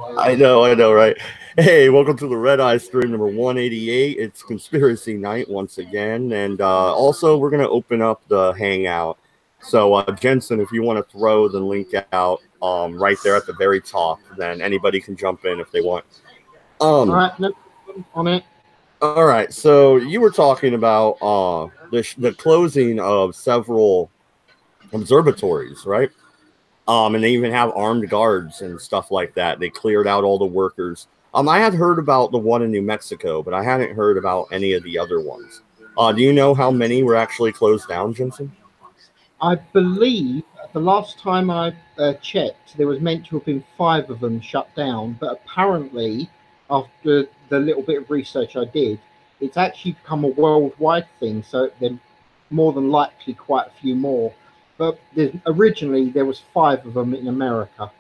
I know, right? Hey, welcome to the Redeye stream number 188. It's Conspiracy Night once again, and also we're gonna open up the Hangout. So, Jensen, if you want to throw the link out right there at the very top, then anybody can jump in if they want. All right, no problem on it. All right, so you were talking about the closing of several observatories, right? And they even have armed guards and stuff like that. They cleared out all the workers. I had heard about the one in New Mexico, but I hadn't heard about any of the other ones. Do you know how many were actually closed down, Jensen? I believe the last time I checked, there was meant to have been 5 of them shut down, but apparently, after the little bit of research I did, it's actually become a worldwide thing. So there more than likely quite a few more. But originally there was 5 of them in America.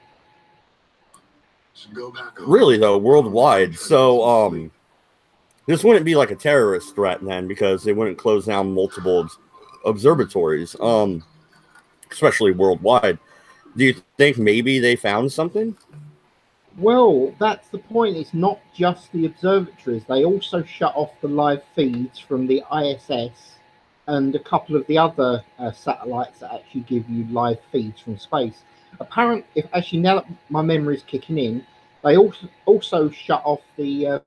Really though, worldwide. So this wouldn't be like a terrorist threat then, because they wouldn't close down multiple observatories, especially worldwide. Do you think maybe they found something? Well, that's the point. It's not just the observatories. They also shut off the live feeds from the ISS and a couple of the other satellites that actually give you live feeds from space. Apparently, if actually now that my memory's kicking in, they also shut off the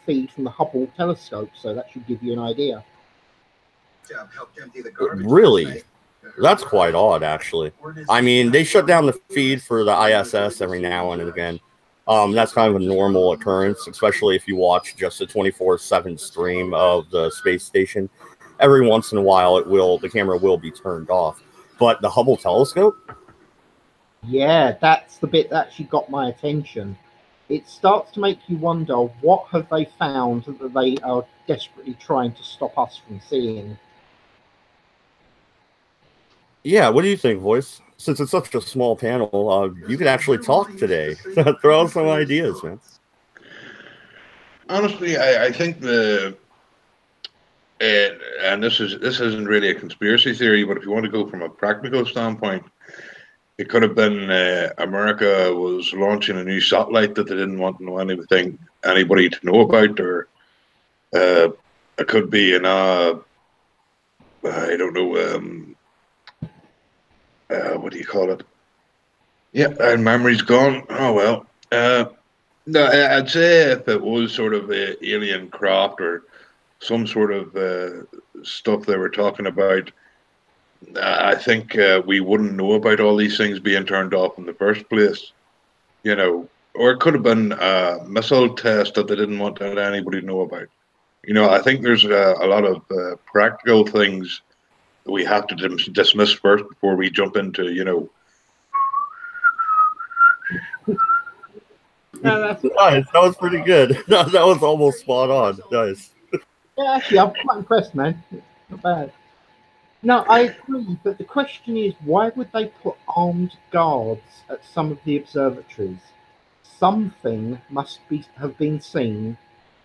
feed from the Hubble telescope, so that should give you an idea. Really? That's quite odd, actually. I mean, they shut down the feed for the ISS every now and again. That's kind of a normal occurrence, especially if you watch just a 24/7 stream of the space station. Every once in a while, the camera will be turned off. But the Hubble telescope? Yeah, that's the bit that actually got my attention. It starts to make you wonder, what have they found that they are desperately trying to stop us from seeing? Yeah, what do you think, Voice? Since it's such a small panel, you could actually talk today. Throw out some ideas, man. Honestly, I think and this isn't really a conspiracy theory, but if you want to go from a practical standpoint, it could have been America was launching a new satellite that they didn't want to know anybody to know about, or it could be I don't know, what do you call it? Yeah, and memory's gone. Oh well. No, I'd say if it was sort of alien craft or some sort of stuff they were talking about, I think we wouldn't know about all these things being turned off in the first place, you know. Or it could have been a missile test that they didn't want anybody to know about. You know, I think there's a lot of practical things that we have to dismiss first before we jump into, you know. Nice. That was pretty good. That was almost spot on. Nice. Yeah, actually, I'm quite impressed, man. Not bad. No, I agree, but the question is, why would they put armed guards at some of the observatories? Something must have been seen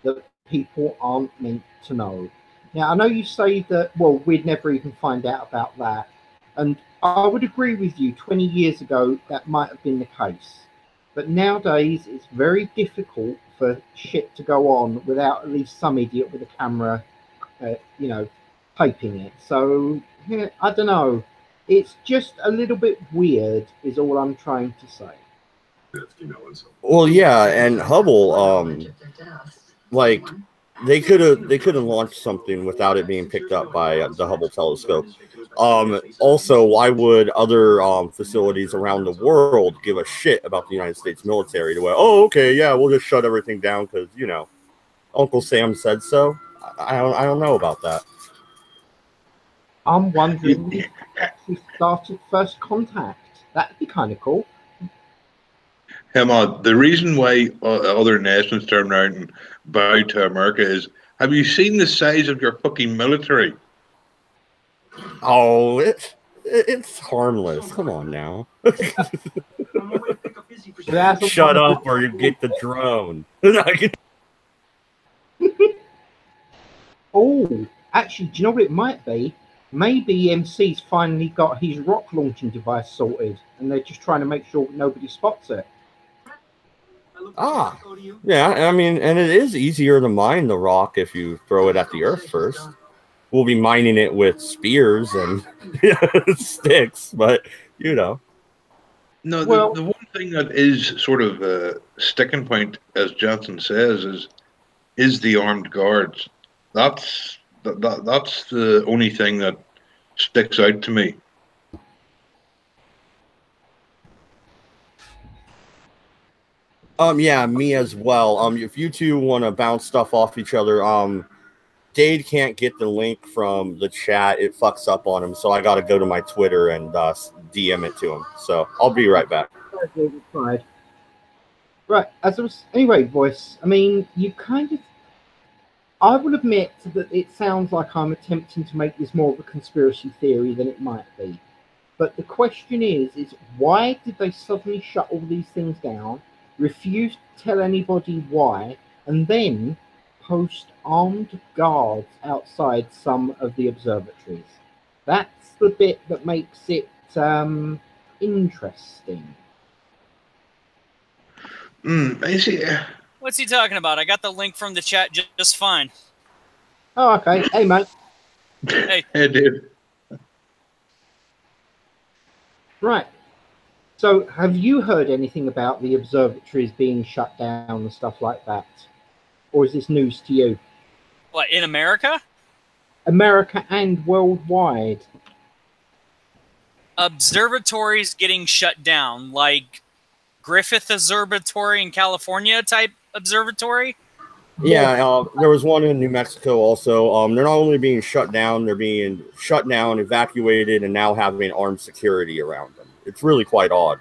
that people aren't meant to know. Now, I know you say that, well, we'd never even find out about that. And I would agree with you, 20 years ago, that might have been the case. But nowadays, it's very difficult for shit to go on without at least some idiot with a camera, taping it. So, yeah, I don't know. It's just a little bit weird, is all I'm trying to say. Well, yeah, and Hubble, like they could have launched something without it being picked up by the Hubble telescope. Also, why would other facilities around the world give a shit about the United States military to where, oh, okay, yeah, we'll just shut everything down because Uncle Sam said so? I don't know about that. I'm wondering if we started first contact. That'd be kind of cool. Emma, the reason why other nations turn around and bow to America is, have you seen the size of your fucking military? Oh, it's harmless. Come on now. Shut up or you get the drone. Oh, actually, do you know what it might be? Maybe MC's finally got his rock launching device sorted, and they're just trying to make sure nobody spots it. Ah, yeah. I mean, and it is easier to mine the rock if you throw it at the earth first. We'll be mining it with spears and sticks, but you know. No, Well, the one thing that is sort of a sticking point, as Johnson says, is the armed guards. That's the only thing that sticks out to me. Yeah, me as well. If you two want to bounce stuff off each other, Dade can't get the link from the chat. It fucks up on him, so I got to go to my Twitter and DM it to him. So I'll be right back. Right, as I was anyway, voice. I mean, you kind of. I will admit that it sounds like I'm attempting to make this more of a conspiracy theory than it might be. But the question is why did they suddenly shut all these things down, refuse to tell anybody why, and then post armed guards outside some of the observatories? That's the bit that makes it interesting. I see. What's he talking about? I got the link from the chat just fine. Oh, okay. Hey, mate. Hey. Hey, dude. Right. So, have you heard anything about the observatories being shut down and stuff like that? Or is this news to you? What, in America? America and worldwide. Observatories getting shut down, like Griffith Observatory in California type observatory? Yeah, there was one in New Mexico also. They're not only being shut down, they're being shut down, evacuated, and now having armed security around them. It's really quite odd.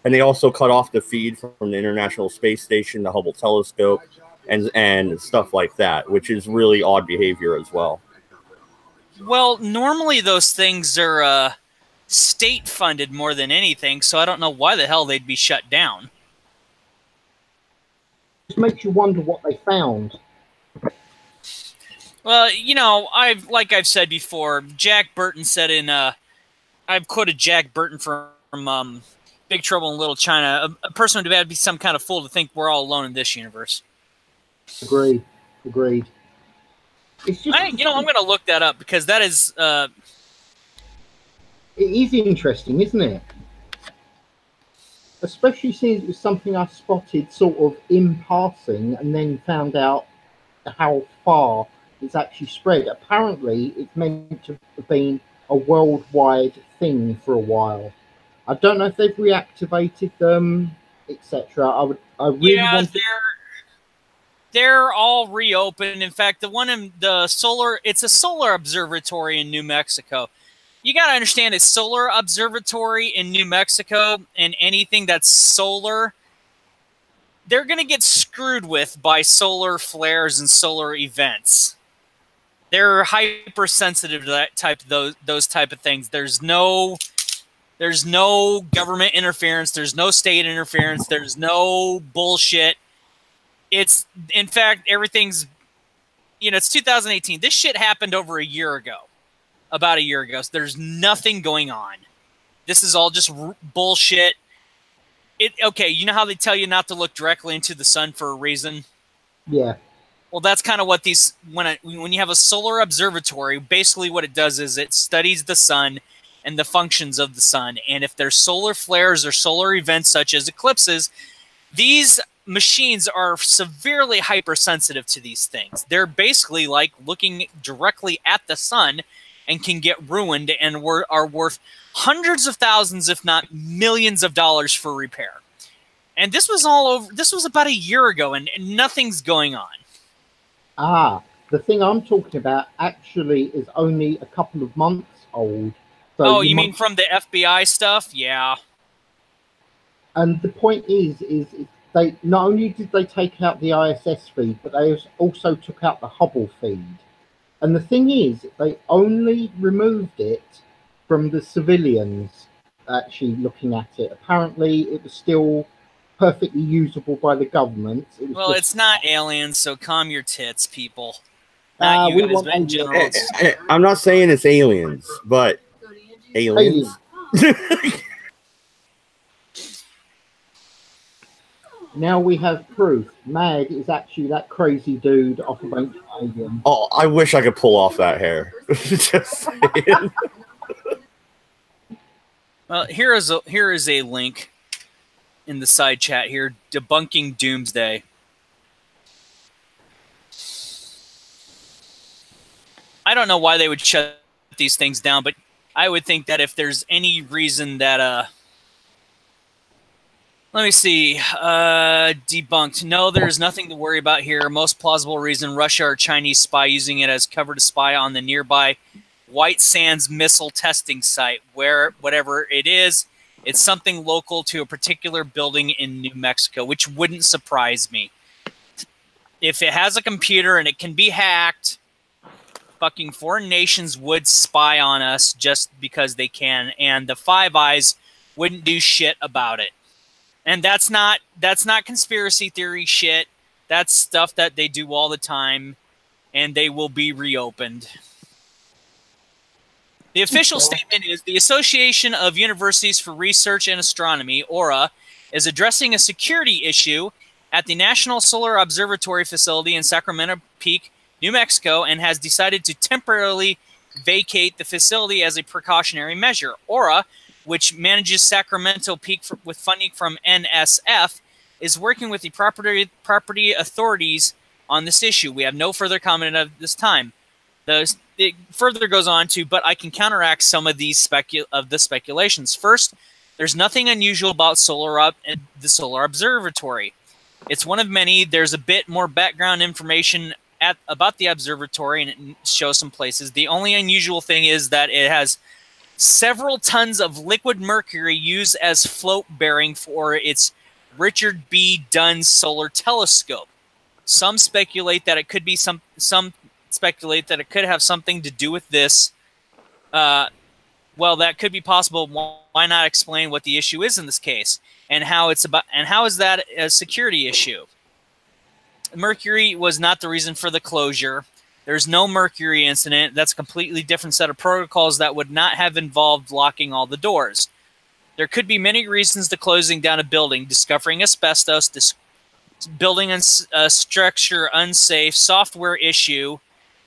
And they also cut off the feed from the International Space Station, the Hubble telescope, and stuff like that, which is really odd behavior as well. Well, normally those things are state-funded more than anything, so I don't know why the hell they'd be shut down. It makes you wonder what they found. Well, you know, like I've said before, Jack Burton said in I've quoted Jack Burton from Big Trouble in Little China. A person would have to be some kind of fool to think we're all alone in this universe. Agreed. It's just, I'm going to look that up because that is. It is interesting, isn't it? Especially since it was something I spotted sort of in passing and then found out how far it's actually spread. Apparently, it's meant to have been a worldwide thing for a while. I don't know if they've reactivated them, etc. They're all reopened. In fact, the one in it's a solar observatory in New Mexico. You got to understand, it's solar observatory in New Mexico, and anything that's solar, they're going to get screwed with by solar flares and solar events. They're hypersensitive to that those type of things. There's no government interference. There's no state interference. There's no bullshit. It's, in fact, everything's, it's 2018. This shit happened over a year ago. About a year ago. So there's nothing going on. This is all just bullshit. Okay, you know how they tell you not to look directly into the sun for a reason? Yeah. Well, that's kind of what these, when you have a solar observatory, basically what it does is it studies the sun and the functions of the sun. And if there's solar flares or solar events such as eclipses, these machines are severely hypersensitive to these things. They're basically like looking directly at the sun and can get ruined and are worth hundreds of thousands, if not millions of dollars for repair. And this was all over. This was about a year ago, and nothing's going on. The thing I'm talking about actually is only a couple of months old. So oh, you mean from the FBI stuff? Yeah. And the point is they not only did they take out the ISS feed, but they also took out the Hubble feed. And the thing is, they only removed it from the civilians actually looking at it. Apparently, it was still perfectly usable by the government. Well, it's not aliens, so calm your tits, people. Not you guys, but in general. I'm not saying it's aliens, but aliens. Now we have proof. Mag is actually that crazy dude off of Ancient Alien. Oh, I wish I could pull off that hair. Just saying. Well, here is a link in the side chat here, debunking Doomsday. I don't know why they would shut these things down, but I would think that if there's any reason that let me see. Debunked. No, there's nothing to worry about here. Most plausible reason, Russia or Chinese spy using it as cover to spy on the nearby White Sands missile testing site. Whatever it is, it's something local to a particular building in New Mexico, which wouldn't surprise me. If it has a computer and it can be hacked, fucking foreign nations would spy on us just because they can, and the Five Eyes wouldn't do shit about it. And that's not conspiracy theory shit. That's stuff that they do all the time, and they will be reopened. The official statement is the Association of Universities for Research in Astronomy, AURA, is addressing a security issue at the National Solar Observatory facility in Sacramento Peak, New Mexico, and has decided to temporarily vacate the facility as a precautionary measure. AURA, which manages Sacramento Peak with funding from NSF, is working with the property authorities on this issue. We have no further comment at this time. It further goes on to, but I can counteract some of these speculations. First, there's nothing unusual about the Solar Observatory. It's one of many. There's a bit more background information about the observatory, and it shows some places. The only unusual thing is that it has several tons of liquid mercury used as float bearing for its Richard B. Dunn Solar Telescope. Some speculate that it could be some speculate that it could have something to do with this. Well, that could be possible. Why not explain what the issue is in this case and how is that a security issue? Mercury was not the reason for the closure. There's no mercury incident. That's a completely different set of protocols that would not have involved locking all the doors. There could be many reasons to closing down a building: discovering asbestos, building a structure unsafe, software issue.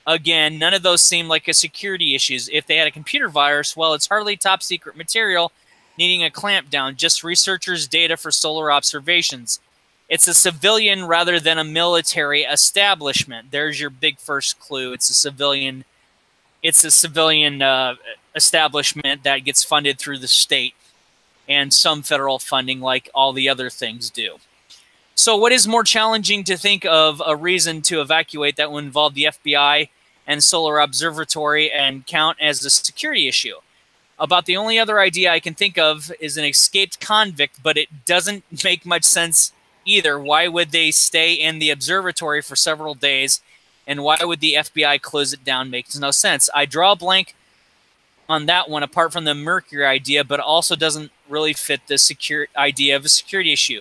Again, none of those seem like a security issues. If they had a computer virus, well, it's hardly top secret material needing a clamp down, just researchers' data for solar observations. It's a civilian rather than a military establishment. There's your big first clue. It's a civilian establishment that gets funded through the state and some federal funding like all the other things do. So what is more challenging to think of a reason to evacuate that would involve the FBI and Solar Observatory and count as a security issue? About the only other idea I can think of is an escaped convict, but it doesn't make much sense either. Why would they stay in the observatory for several days, and why would the FBI close it down? Makes no sense. I draw a blank on that one apart from the mercury idea, but also doesn't really fit the idea of a security issue.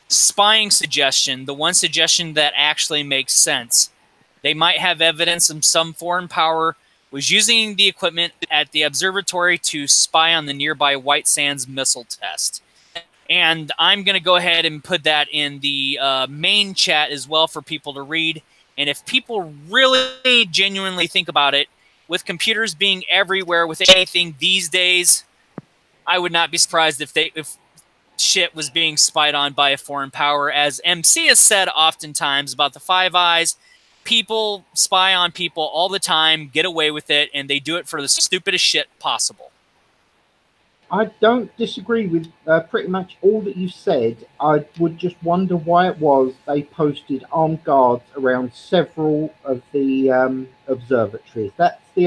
Spying suggestion, the one suggestion that actually makes sense. They might have evidence of some foreign power was using the equipment at the observatory to spy on the nearby White Sands missile test. And I'm going to go ahead and put that in the main chat as well for people to read. And if people really genuinely think about it, with computers being everywhere with anything these days, I would not be surprised if shit was being spied on by a foreign power. As MC has said oftentimes about the Five Eyes, people spy on people all the time, get away with it, and they do it for the stupidest shit possible. I don't disagree with pretty much all that you said. I would just wonder why it was they posted armed guards around several of the observatories. That's the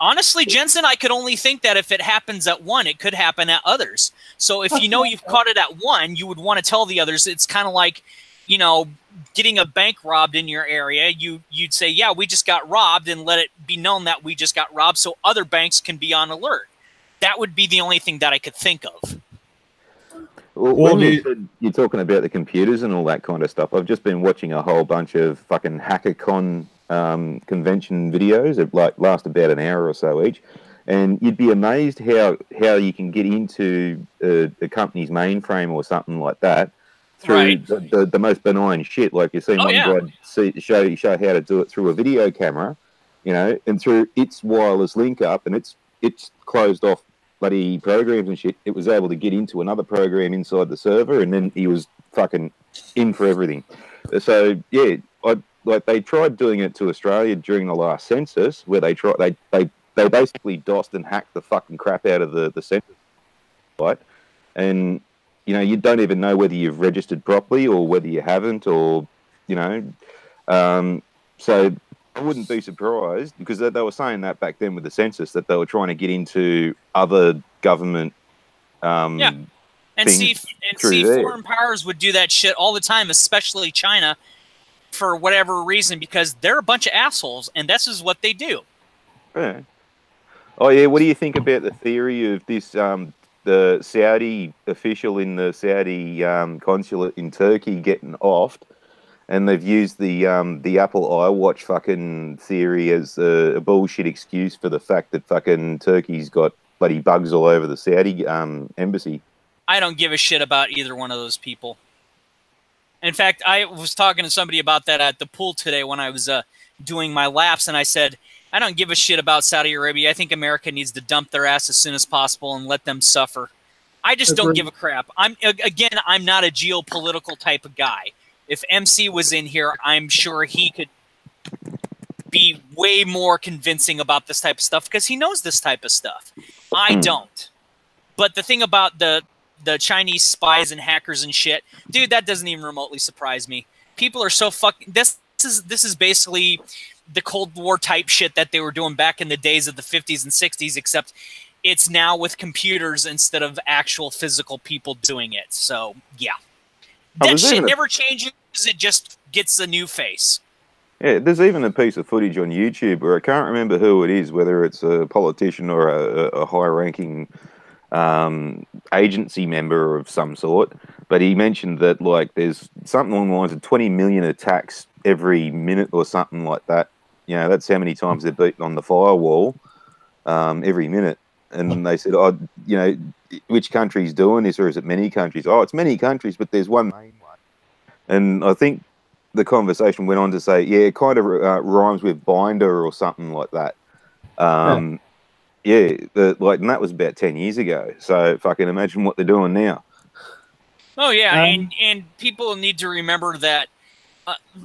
honestly, Jensen, I could only think that if it happens at one, it could happen at others. So if you know you've caught it at one, you would want to tell the others. It's kind of like, you know, getting a bank robbed in your area. You'd say, yeah, we just got robbed, and let it be known that we just got robbed so other banks can be on alert. That would be the only thing that I could think of. Well, when you're talking about the computers and all that kind of stuff, I've just been watching a whole bunch of fucking HackerCon convention videos that last about an hour or so each, and you'd be amazed how you can get into a company's mainframe or something like that through the most benign shit. Like you see Mum show how to do it through a video camera, you know, and through its wireless link up and its closed off bloody programs and shit, it was able to get into another program inside the server, and then he was fucking in for everything. So yeah, they tried doing it to Australia during the last census, where they basically DOSed and hacked the fucking crap out of the census, right? And you know, you don't even know whether you've registered properly or whether you haven't, or you know, so I wouldn't be surprised, because they were saying that back then with the census, that they were trying to get into other government and see foreign powers would do that shit all the time, especially China, for whatever reason, because they're a bunch of assholes, and this is what they do. Yeah. Oh yeah, what do you think about the theory of this? The Saudi official in the Saudi consulate in Turkey getting offed, and they've used the Apple iWatch fucking theory as a bullshit excuse for the fact that fucking Turkey's got bloody bugs all over the Saudi embassy. I don't give a shit about either one of those people. In fact, I was talking to somebody about that at the pool today when I was doing my laps, and I said, I don't give a shit about Saudi Arabia. I think America needs to dump their ass as soon as possible and let them suffer. I just don't give a crap. I'm not a geopolitical type of guy. If MC was in here, I'm sure he could be way more convincing about this type of stuff because he knows this type of stuff. I don't. But the thing about the Chinese spies and hackers and shit, dude, that doesn't even remotely surprise me. People are so fucking... This is basically the Cold War type shit that they were doing back in the days of the 50s and 60s, except it's now with computers instead of actual physical people doing it. So, yeah. That shit never changes. It just gets a new face. Yeah, there's even a piece of footage on YouTube where I can't remember who it is, whether it's a politician or a high-ranking agency member of some sort, but he mentioned that like there's something along the lines of 20 million attacks every minute or something like that. You know, that's how many times they're beaten on the firewall every minute. And they said, oh, you know, which country's doing this, or is it many countries? Oh, it's many countries, but there's one main one. And I think the conversation went on to say, yeah, it kind of rhymes with binder or something like that. Yeah, and that was about 10 years ago. So fucking imagine what they're doing now. Oh, yeah, and people need to remember that,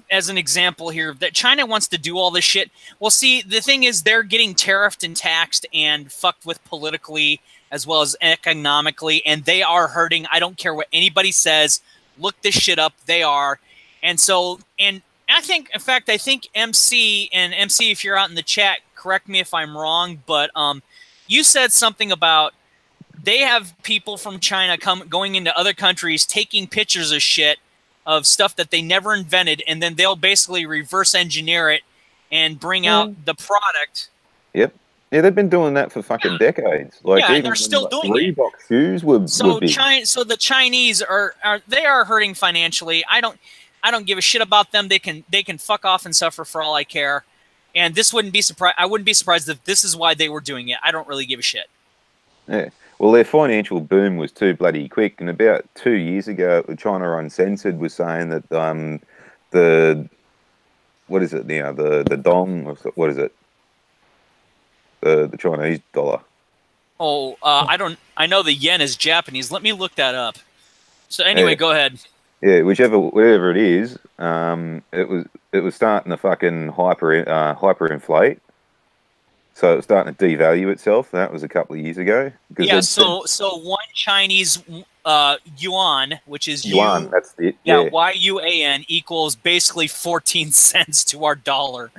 as an example here, that China wants to do all this shit. Well, see, the thing is they're getting tariffed and taxed and fucked with politically as well as economically, and they are hurting. I don't care what anybody says. Look this shit up. They are. And so, and I think, in fact, I think MC, if you're out in the chat, correct me if I'm wrong, but you said something about they have people from China going into other countries, taking pictures of shit, of stuff that they never invented, and then they'll basically reverse engineer it and bring out the product. Yep. Yeah, they've been doing that for fucking decades. Like, yeah, and they're still doing it. Reebok shoes were big. So the Chinese are hurting financially. I don't give a shit about them. They can fuck off and suffer for all I care. And this wouldn't be surprised. I wouldn't be surprised if this is why they were doing it. I don't really give a shit. Yeah. Well, their financial boom was too bloody quick. And about 2 years ago, China Uncensored was saying that what is it now? The dong, what is it? The Chinese dollar. Oh, I know the yen is Japanese. Let me look that up. So anyway, go ahead. Yeah, whatever it is, it was starting to fucking hyperinflate. So it was starting to devalue itself. That was a couple of years ago. Yeah, so one Chinese yuan, which is yuan, that's it. Yeah, yuan equals basically 14 cents to our dollar.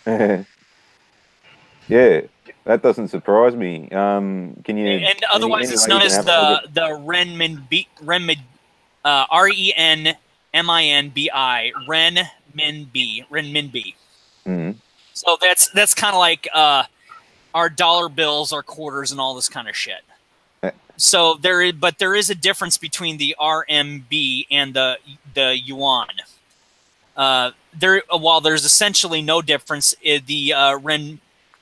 Yeah, that doesn't surprise me. Can you? And otherwise, it's known as the renminbi, RENMINBI, renminbi. Mm-hmm. So that's kind of like our dollar bills, our quarters, and all this kind of shit. So there is a difference between the RMB and the yuan. While there's essentially no difference, the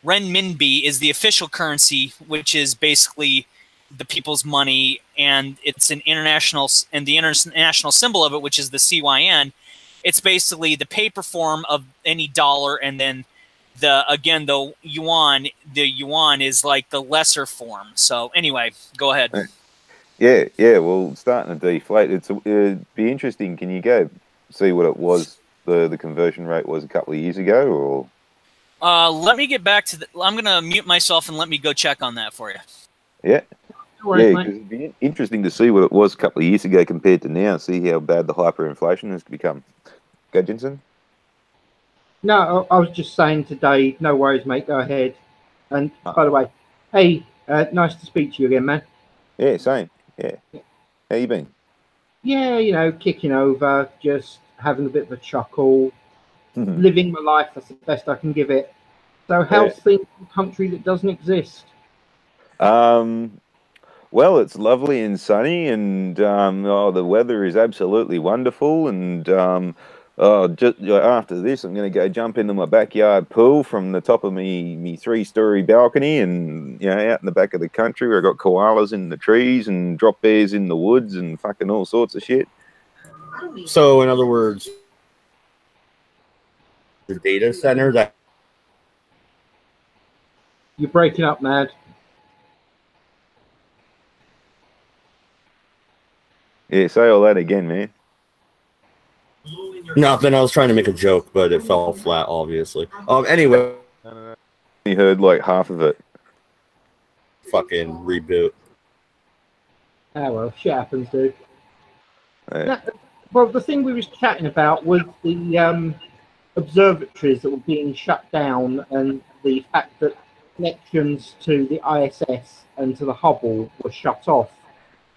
renminbi is the official currency, which is basically the people's money, and it's an international, and the international symbol of it, which is the CYN. It's basically the paper form of any dollar, and then the yuan is like the lesser form. So anyway, go ahead. Yeah. Well, it's starting to deflate. It'd be interesting. Can you go see what it was? The conversion rate was a couple of years ago, or? Let me get back to I'm gonna mute myself and let me go check on that for you. Yeah. Worries, Yeah, it'd be interesting to see what it was a couple of years ago compared to now. See how bad the hyperinflation has become. Go, Jensen? No, I was just saying today, no worries, mate, go ahead. And by the way, hey, nice to speak to you again, man. Yeah, same. Yeah. How you been? Yeah, you know, kicking over, just having a bit of a chuckle, living my life. That's the best I can give it. So how's things in a country that doesn't exist? Well, it's lovely and sunny, and the weather is absolutely wonderful. And just after this, I'm going to go jump into my backyard pool from the top of me 3-story balcony, and out in the back of the country where I got koalas in the trees and drop bears in the woods and fucking all sorts of shit. So, in other words, the data center that You're breaking up, Mad. Yeah, say all that again, man. nothing. I was trying to make a joke, but it fell flat, obviously. Anyway, You heard like half of it. fucking reboot. Oh well, shit happens, dude. Yeah. Well, the thing we was chatting about was the observatories that were being shut down, and the fact that connections to the ISS and to the Hubble were shut off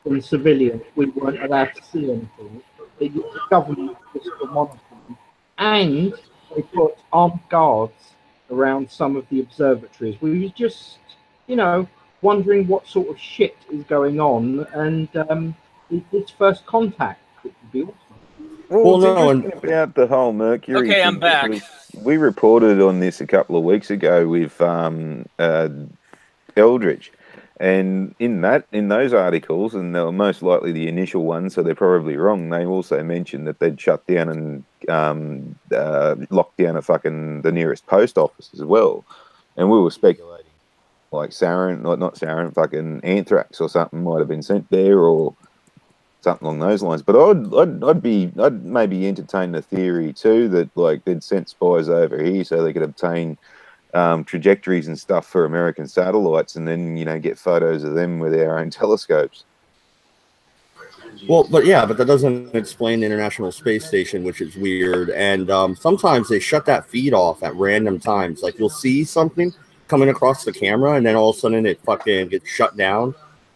from civilians. We weren't allowed to see anything. The government was still monitoring, and they put armed guards around some of the observatories. We was just, wondering what sort of shit is going on, and it's first contact, which would be awesome. Well, no, and about the whole Mercury. Okay, I'm back. We reported on this a couple of weeks ago with Eldridge, and in those articles, and they were most likely the initial ones, so they're probably wrong. They also mentioned that they'd shut down and locked down the nearest post office as well, and we were speculating like sarin, not sarin, fucking anthrax or something might have been sent there, or something along those lines. But I'd maybe entertain the theory too that like they'd sent spies over here so they could obtain trajectories and stuff for American satellites, and then get photos of them with our own telescopes. Well, but that doesn't explain the International Space Station, which is weird. And sometimes they shut that feed off at random times. Like you'll see something coming across the camera, and then all of a sudden it fucking gets shut down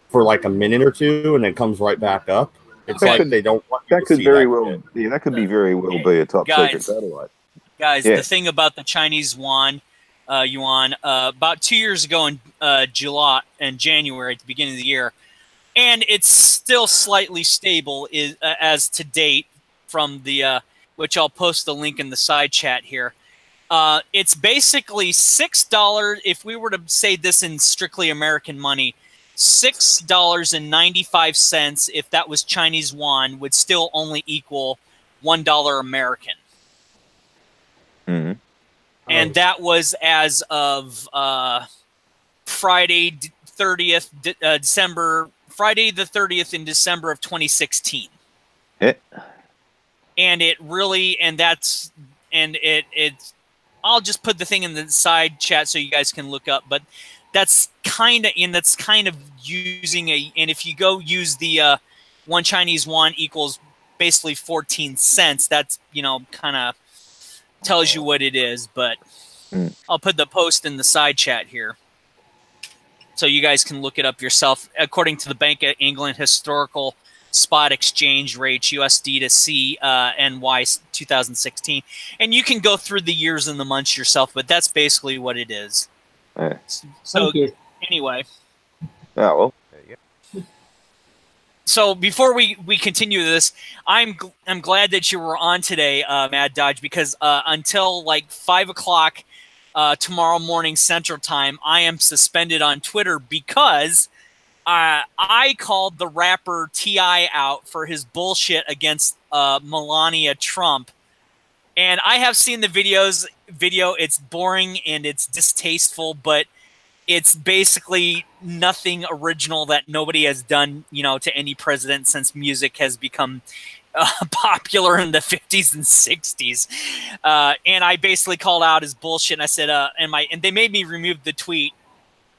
for like a minute or two, and then comes right back up. It's like they don't want you to see that. Yeah, that could be very well be a top secret satellite. Guys, the thing about the Chinese yuan, about 2 years ago in January at the beginning of the year, and it's still slightly stable as to date from the which I'll post the link in the side chat here. It's basically $6. If we were to say this in strictly American money, $6.95, if that was Chinese yuan, would still only equal $1 American. Mm-hmm. And that was as of Friday the 30th in December of 2016. Yeah. And I'll just put the thing in the side chat so you guys can look up, but that's kind of using and if you go use the one Chinese yuan equals basically 14 cents, that's, kind of tells you what it is, but I'll put the post in the side chat here so you guys can look it up yourself. According to the Bank of England historical spot exchange rates, USD to CNY 2016, and you can go through the years and the months yourself, but that's basically what it is. Yeah. So anyway. Oh, well. There you go. So before we continue this, I'm glad that you were on today, Mad Dodge, because until like 5 o'clock tomorrow morning Central Time, I am suspended on Twitter because I called the rapper T.I. out for his bullshit against Melania Trump. And I have seen the video. It's boring and it's distasteful, but it's basically nothing original that nobody has done, to any president since music has become popular in the 50s and 60s. And I basically called out his bullshit. And I said, and they made me remove the tweet,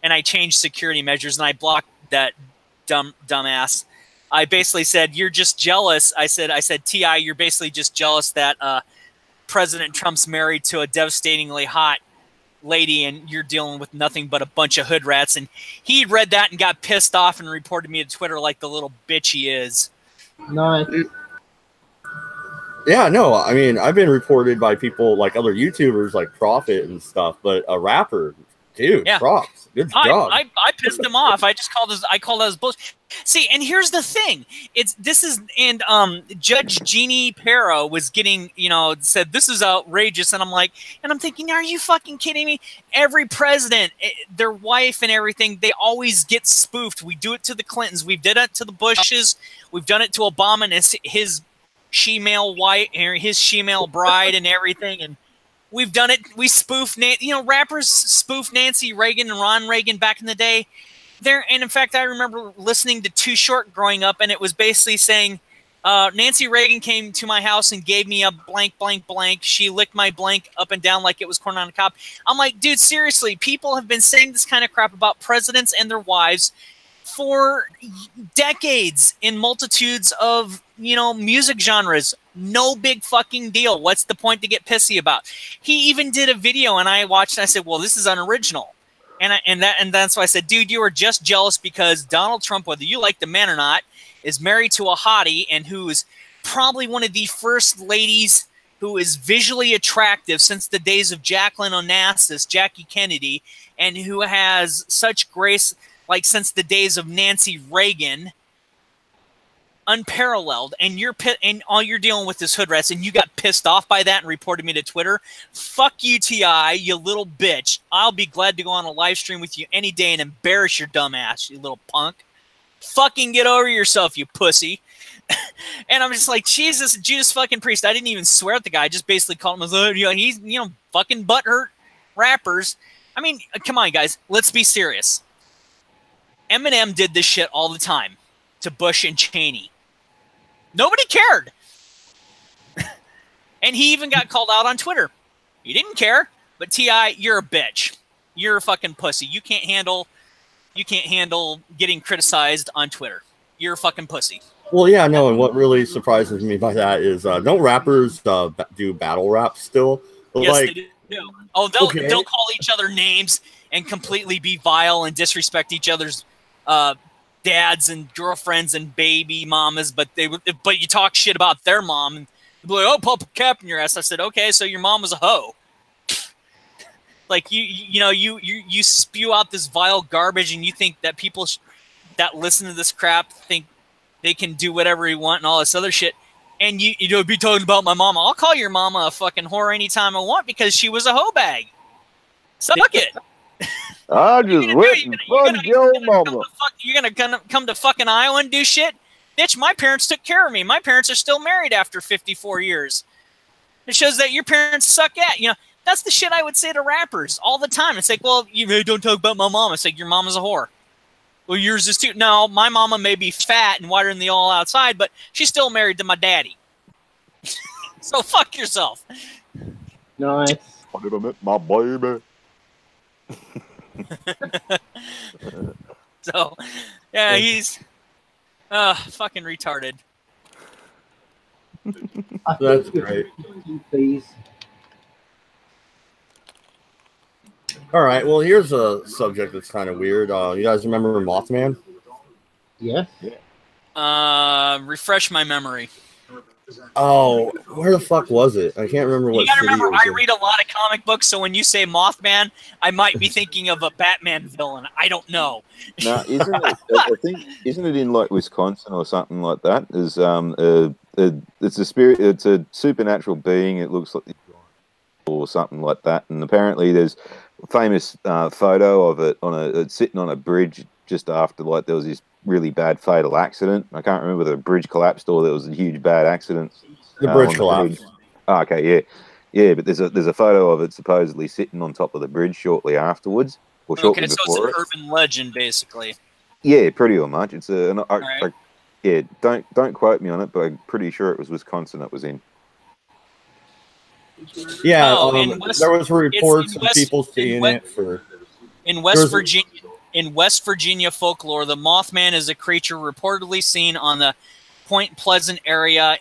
and I changed security measures, and I blocked that dumbass. I basically said, "You're just jealous." I said, T.I., you're basically just jealous that President Trump's married to a devastatingly hot lady, and you're dealing with nothing but a bunch of hood rats. And he read that and got pissed off and reported me to Twitter like the little bitch he is. Nice. Yeah, no, I mean, I've been reported by people like other YouTubers like Prophet and stuff, but a rapper, dude, yeah. props. Good job. I pissed him off. I called his bullshit. See, and here's the thing. Judge Jeannie Perro was getting, said this is outrageous, and I'm thinking, are you fucking kidding me? Every president, their wife and everything, they always get spoofed. We do it to the Clintons. We've did it to the Bushes. We've done it to Obama and his she-male wife, his she-male bride and everything, and we've done it. We spoof, rappers spoof Nancy Reagan and Ron Reagan back in the day. And in fact, I remember listening to Too Short growing up, and it was basically saying, Nancy Reagan came to my house and gave me a blank, blank, blank. She licked my blank up and down like it was corn on the cob. I'm like, dude, seriously, people have been saying this kind of crap about presidents and their wives for decades in multitudes of, music genres. No big fucking deal. What's the point to get pissy about? He even did a video, and I watched, and I said, well, this is unoriginal. And that's why I said, dude, you are just jealous because Donald Trump, whether you like the man or not, is married to a hottie and who is probably one of the first ladies who is visually attractive since the days of Jacqueline Onassis, Jackie Kennedy, and who has such grace like since the days of Nancy Reagan, unparalleled, and all you're dealing with is hood rats, and you got pissed off by that and reported me to Twitter. Fuck you, T.I., you little bitch. I'll be glad to go on a live stream with you any day and embarrass your dumb ass, you little punk. Fucking get over yourself, you pussy. And I'm just like, Jesus, Judas fucking Priest. I didn't even swear at the guy. I just basically called him, he's, fucking butthurt rappers. I mean, come on, guys. Let's be serious. Eminem did this shit all the time to Bush and Cheney. Nobody cared. And he even got called out on Twitter. He didn't care. But T.I., you're a bitch. You're a fucking pussy. You can't handle getting criticized on Twitter. You're a fucking pussy. Well, yeah, no, and what really surprises me by that is don't rappers do battle rap still? Yes, they do. Oh, they'll call each other names and completely be vile and disrespect each other's dads and girlfriends and baby mamas, but you talk shit about their mom and be like, oh, pop a cap in your ass. I said, okay, so your mom was a hoe. Like you spew out this vile garbage, and you think that people that listen to this crap think they can do whatever you want and all this other shit. And you be talking about my mama. I'll call your mama a fucking whore anytime I want because she was a hoe bag. Suck it. I just went and fucked your mama. You're gonna come to fucking Iowa and do shit? Bitch, my parents took care of me. My parents are still married after 54 years. It shows that your parents suck at. That's the shit I would say to rappers all the time. It's like, well, you don't talk about my mom. It's like, your mama's a whore. Well, yours is too. No, my mama may be fat and wider than the all outside, but she's still married to my daddy. So fuck yourself. Nice. I did admit my baby. So, yeah, he's fucking retarded. That's great. Please. All right, well, here's a subject that's kind of weird. You guys remember Mothman? Yeah. Refresh my memory. Oh, where the fuck was it? I can't remember what. You gotta city remember, it was I in. read a lot of comic books, so when you say Mothman, I might be thinking of a Batman villain. I don't know. No, isn't it? I think isn't it in like Wisconsin or something like that? Is it's a spirit. It's a supernatural being. It looks like or something like that. And apparently, there's a famous photo of it it's sitting on a bridge just after like there was this really bad fatal accident. I can't remember whether the bridge collapsed or there was a huge bad accident. The bridge collapsed. Oh, okay, yeah, but there's a photo of it supposedly sitting on top of the bridge shortly afterwards, or shortly before. So it's an urban legend, basically. Yeah, pretty much. It's right. yeah. Don't quote me on it, but I'm pretty sure it was Wisconsin it was in. Yeah, there was reports of people seeing it in West Virginia. In West Virginia folklore, the Mothman is a creature reportedly seen on the Point Pleasant area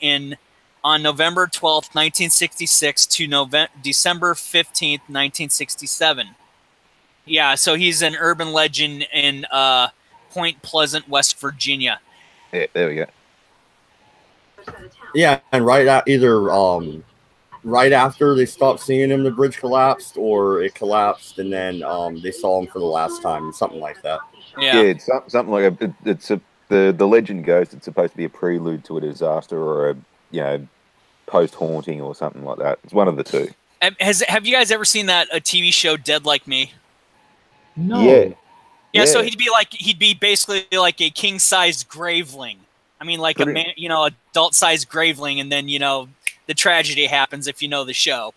on November 12th, 1966 to December 15th, 1967. Yeah, so he's an urban legend in Point Pleasant, West Virginia. Yeah, there we go. Yeah, and right after they stopped seeing him, the bridge collapsed, or it collapsed, and then they saw him for the last time, something like that. Yeah, it's something like the legend goes it's supposed to be a prelude to a disaster or a post haunting or something like that. It's one of the two. Have you guys ever seen a TV show Dead Like Me? No. Yeah. So he'd be basically like a king-sized graveling. I mean, like a man, adult-sized graveling, and then the tragedy happens if you know the show.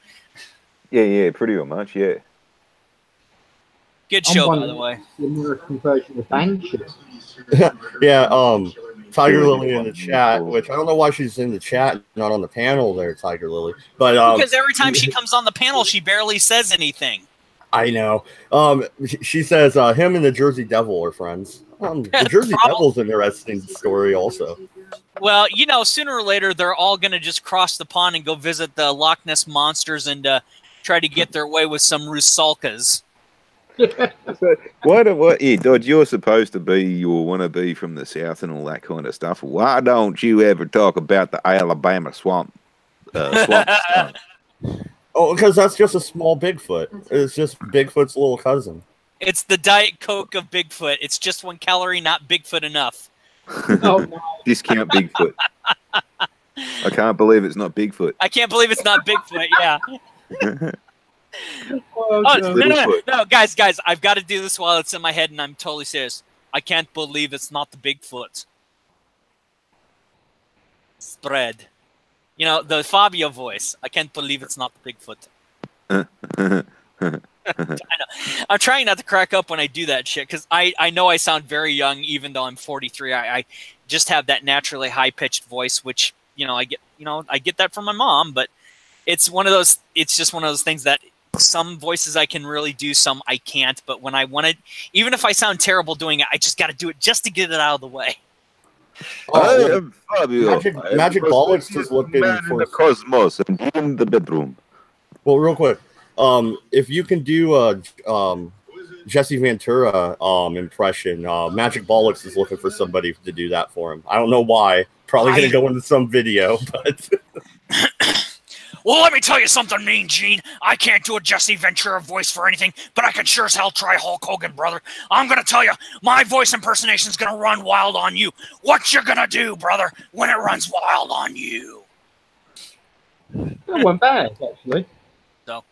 Yeah, pretty much, yeah. Good show, by the way. The American version of Banshee. Yeah, Tiger Lily in the chat, which I don't know why she's in the chat, not on the panel there, Tiger Lily. But because every time she comes on the panel, she barely says anything. I know. She says him and the Jersey Devil are friends. The Jersey Devil's an interesting story also. Well, sooner or later, they're all going to just cross the pond and go visit the Loch Ness Monsters and try to get their way with some Rusalkas. Dodge, you're supposed to be, you want to be from the South and all that kind of stuff. Why don't you ever talk about the Alabama swamp skunk? Oh, because that's just a small Bigfoot. It's just Bigfoot's little cousin. It's the Diet Coke of Bigfoot. It's just 1 calorie, not Bigfoot enough. Oh, no. Discount Bigfoot. I can't believe it's not Bigfoot. I can't believe it's not Bigfoot, yeah. No, guys, I've got to do this while it's in my head, and I'm totally serious. I can't believe it's not the Bigfoot. Spread. The Fabio voice. I can't believe it's not the Bigfoot. I know. I'm trying not to crack up when I do that shit, because I know I sound very young, even though I'm 43. I just have that naturally high-pitched voice, which, I get that from my mom, but it's just one of those things that some voices I can really do, some I can't. But when I want to, even if I sound terrible doing it, I just got to do it just to get it out of the way. Oh, Fabio. Magic Bollocks is looking for the cosmos and in the bedroom. Well, real quick, if you can do Jesse Ventura impression, Magic Bollocks is looking for somebody to do that for him. I don't know why. Probably going to go into some video, but. Well, let me tell you something, Mean Gene. I can't do a Jesse Ventura voice for anything, but I can sure as hell try Hulk Hogan, brother. I'm going to tell you, my voice impersonation is going to run wild on you. What you going to do, brother, when it runs wild on you? That wasn't bad, actually. So.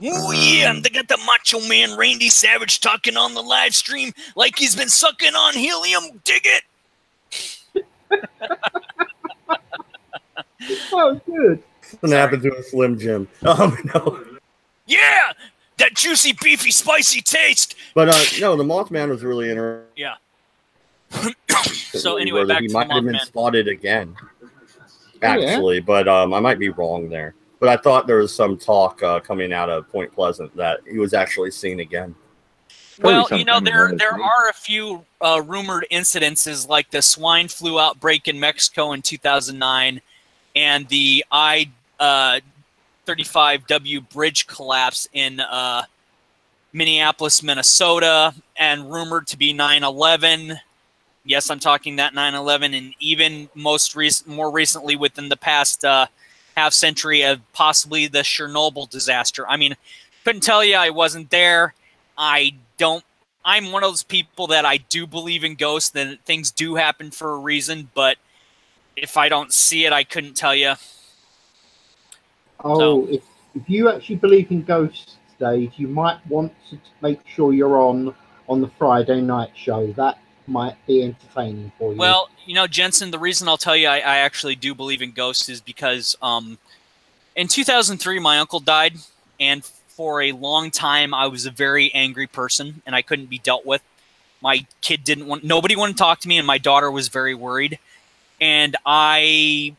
Oh, yeah, and they got the Macho Man Randy Savage talking on the live stream like he's been sucking on helium. Dig it. Oh, good. What happened to a Slim Jim? No. Yeah, that juicy, beefy, spicy taste. But no, the Mothman was really interesting. Yeah. So anyway, back he to might the have been Mothman. spotted again, actually, but I might be wrong there. But I thought there was some talk coming out of Point Pleasant that he was actually seen again. Well, there are a few rumored incidences, like the swine flu outbreak in Mexico in 2009, and the I-35W bridge collapse in Minneapolis, Minnesota, and rumored to be 9/11. Yes, I'm talking that 9/11, and even more recently, within the past half century, of possibly the Chernobyl disaster. I mean, couldn't tell you, I wasn't there. I'm one of those people that I do believe in ghosts, that things do happen for a reason, but if I don't see it, I couldn't tell you. Oh, so, if you actually believe in ghosts, Dave, you might want to make sure you're on on the Friday night show. That might be entertaining for you. Well, you know, Jensen, the reason I'll tell you I actually do believe in ghosts is because in 2003, my uncle died, and for a long time, I was a very angry person, and I couldn't be dealt with. My kid nobody wanted to talk to me, and my daughter was very worried. And I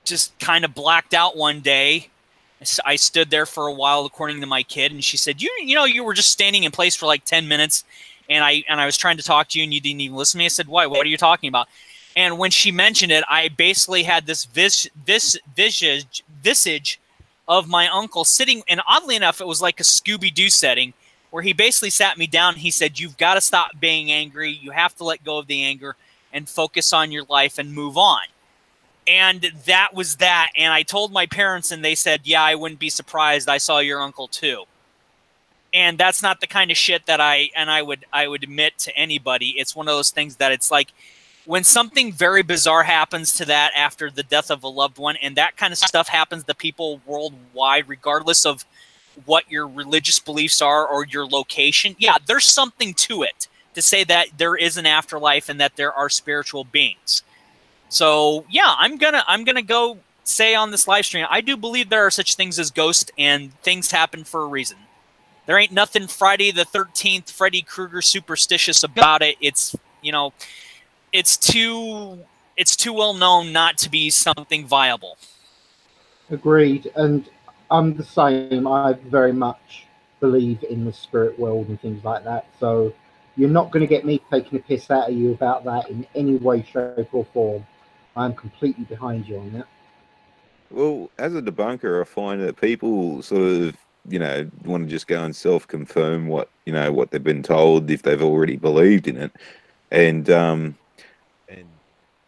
just kind of blacked out one day. I stood there for a while, according to my kid, and she said, "You know, you were just standing in place for like 10 minutes, and I was trying to talk to you, and you didn't even listen to me." I said, "Why? What are you talking about?" And when she mentioned it, I basically had this visage of my uncle sitting, and oddly enough, it was like a Scooby-Doo setting, where he basically sat me down and he said, "You've got to stop being angry. You have to let go of the anger and focus on your life and move on." And that was that. And I told my parents, and they said, "Yeah, I wouldn't be surprised. I saw your uncle too." And that's not the kind of shit that I would admit to anybody. It's one of those things that it's like when something very bizarre happens to that after the death of a loved one, and that kind of stuff happens to people worldwide, regardless of what your religious beliefs are or your location. Yeah, there's something to it to say that there is an afterlife and that there are spiritual beings. So yeah, I'm gonna go say on this live stream, I do believe there are such things as ghosts, and things happen for a reason. There ain't nothing Friday the 13th, Freddy Krueger superstitious about it. It's, you know, it's too well known not to be something viable. Agreed, and I'm the same. I very much believe in the spirit world and things like that. So you're not going to get me taking a piss out of you about that in any way, shape, or form. I'm completely behind you on that. Well, as a debunker, I find that people sort of, you know, want to just go and self-confirm what, you know, what they've been told if they've already believed in it. And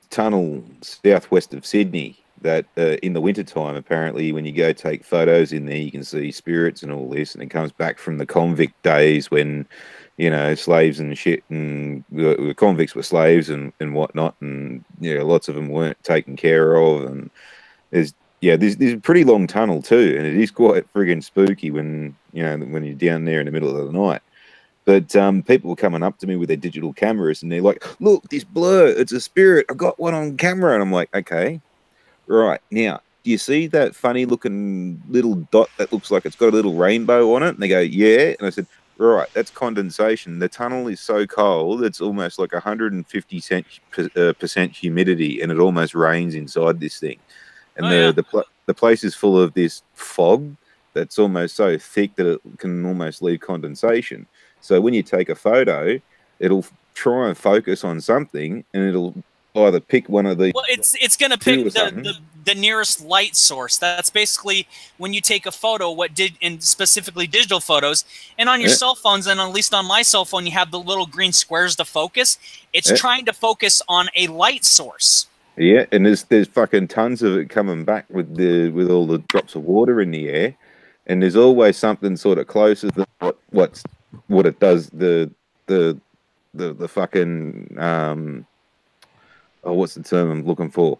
tunnel southwest of Sydney, that in the wintertime, apparently, when you go take photos in there, you can see spirits and all this, and it comes back from the convict days when, you know, slaves and shit, and the convicts were slaves and whatnot, and, you know, lots of them weren't taken care of, and there's a pretty long tunnel too, and it is quite friggin' spooky when, you know, when you're down there in the middle of the night. But people were coming up to me with their digital cameras, and they're like, "Look, this blur, it's a spirit. I got one on camera." And I'm like, "Okay, right. Now, do you see that funny-looking little dot that looks like it's got a little rainbow on it?" And they go, "Yeah." And I said, "Right, that's condensation. The tunnel is so cold, it's almost like 150% humidity, and it almost rains inside this thing. And the place is full of this fog that's almost so thick that it can almost leave condensation. So when you take a photo, it'll try and focus on something, and it'll either pick one of the... Well, it's going to pick the nearest light source. That's basically when you take a photo, and specifically digital photos, and on your cell phones, and at least on my cell phone, you have the little green squares to focus. It's trying to focus on a light source. Yeah, and there's fucking tons of it coming back with all the drops of water in the air, and there's always something sort of closer than what it does. The fucking what's the term I'm looking for?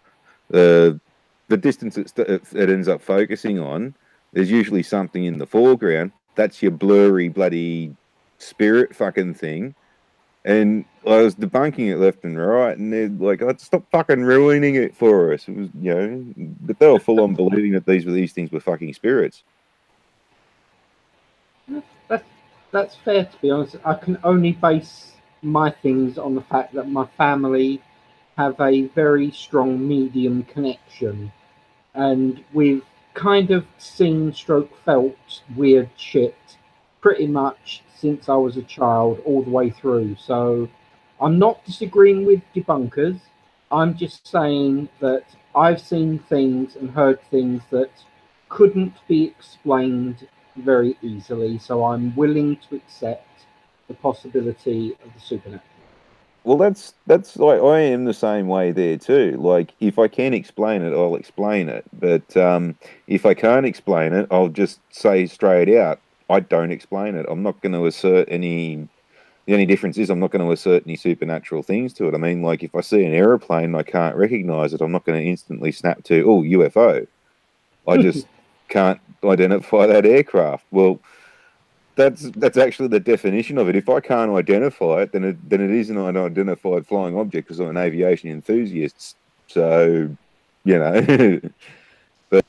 The distance it ends up focusing on. There's usually something in the foreground. That's your blurry bloody spirit fucking thing. And I was debunking it left and right, and they're like, "Oh, stop fucking ruining it for us." It was, you know, but they were full on believing that these things were fucking spirits. That's fair, to be honest. I can only base my things on the fact that my family have a very strong medium connection, and we've kind of seen / felt weird shit pretty much since I was a child all the way through. So I'm not disagreeing with debunkers. I'm just saying that I've seen things and heard things that couldn't be explained very easily. So I'm willing to accept the possibility of the supernatural. Well, that's like, I am the same way there too. Like, if I can explain it, I'll explain it. But if I can't explain it, I'll just say straight out, I don't explain it. I'm not going to assert any... The only difference is I'm not going to assert any supernatural things to it. I mean, like, if I see an aeroplane and I can't recognize it, I'm not going to instantly snap to, "Oh, UFO." I just can't identify that aircraft. Well, that's actually the definition of it. If I can't identify it, then it is an unidentified flying object because I'm an aviation enthusiast. So, you know, but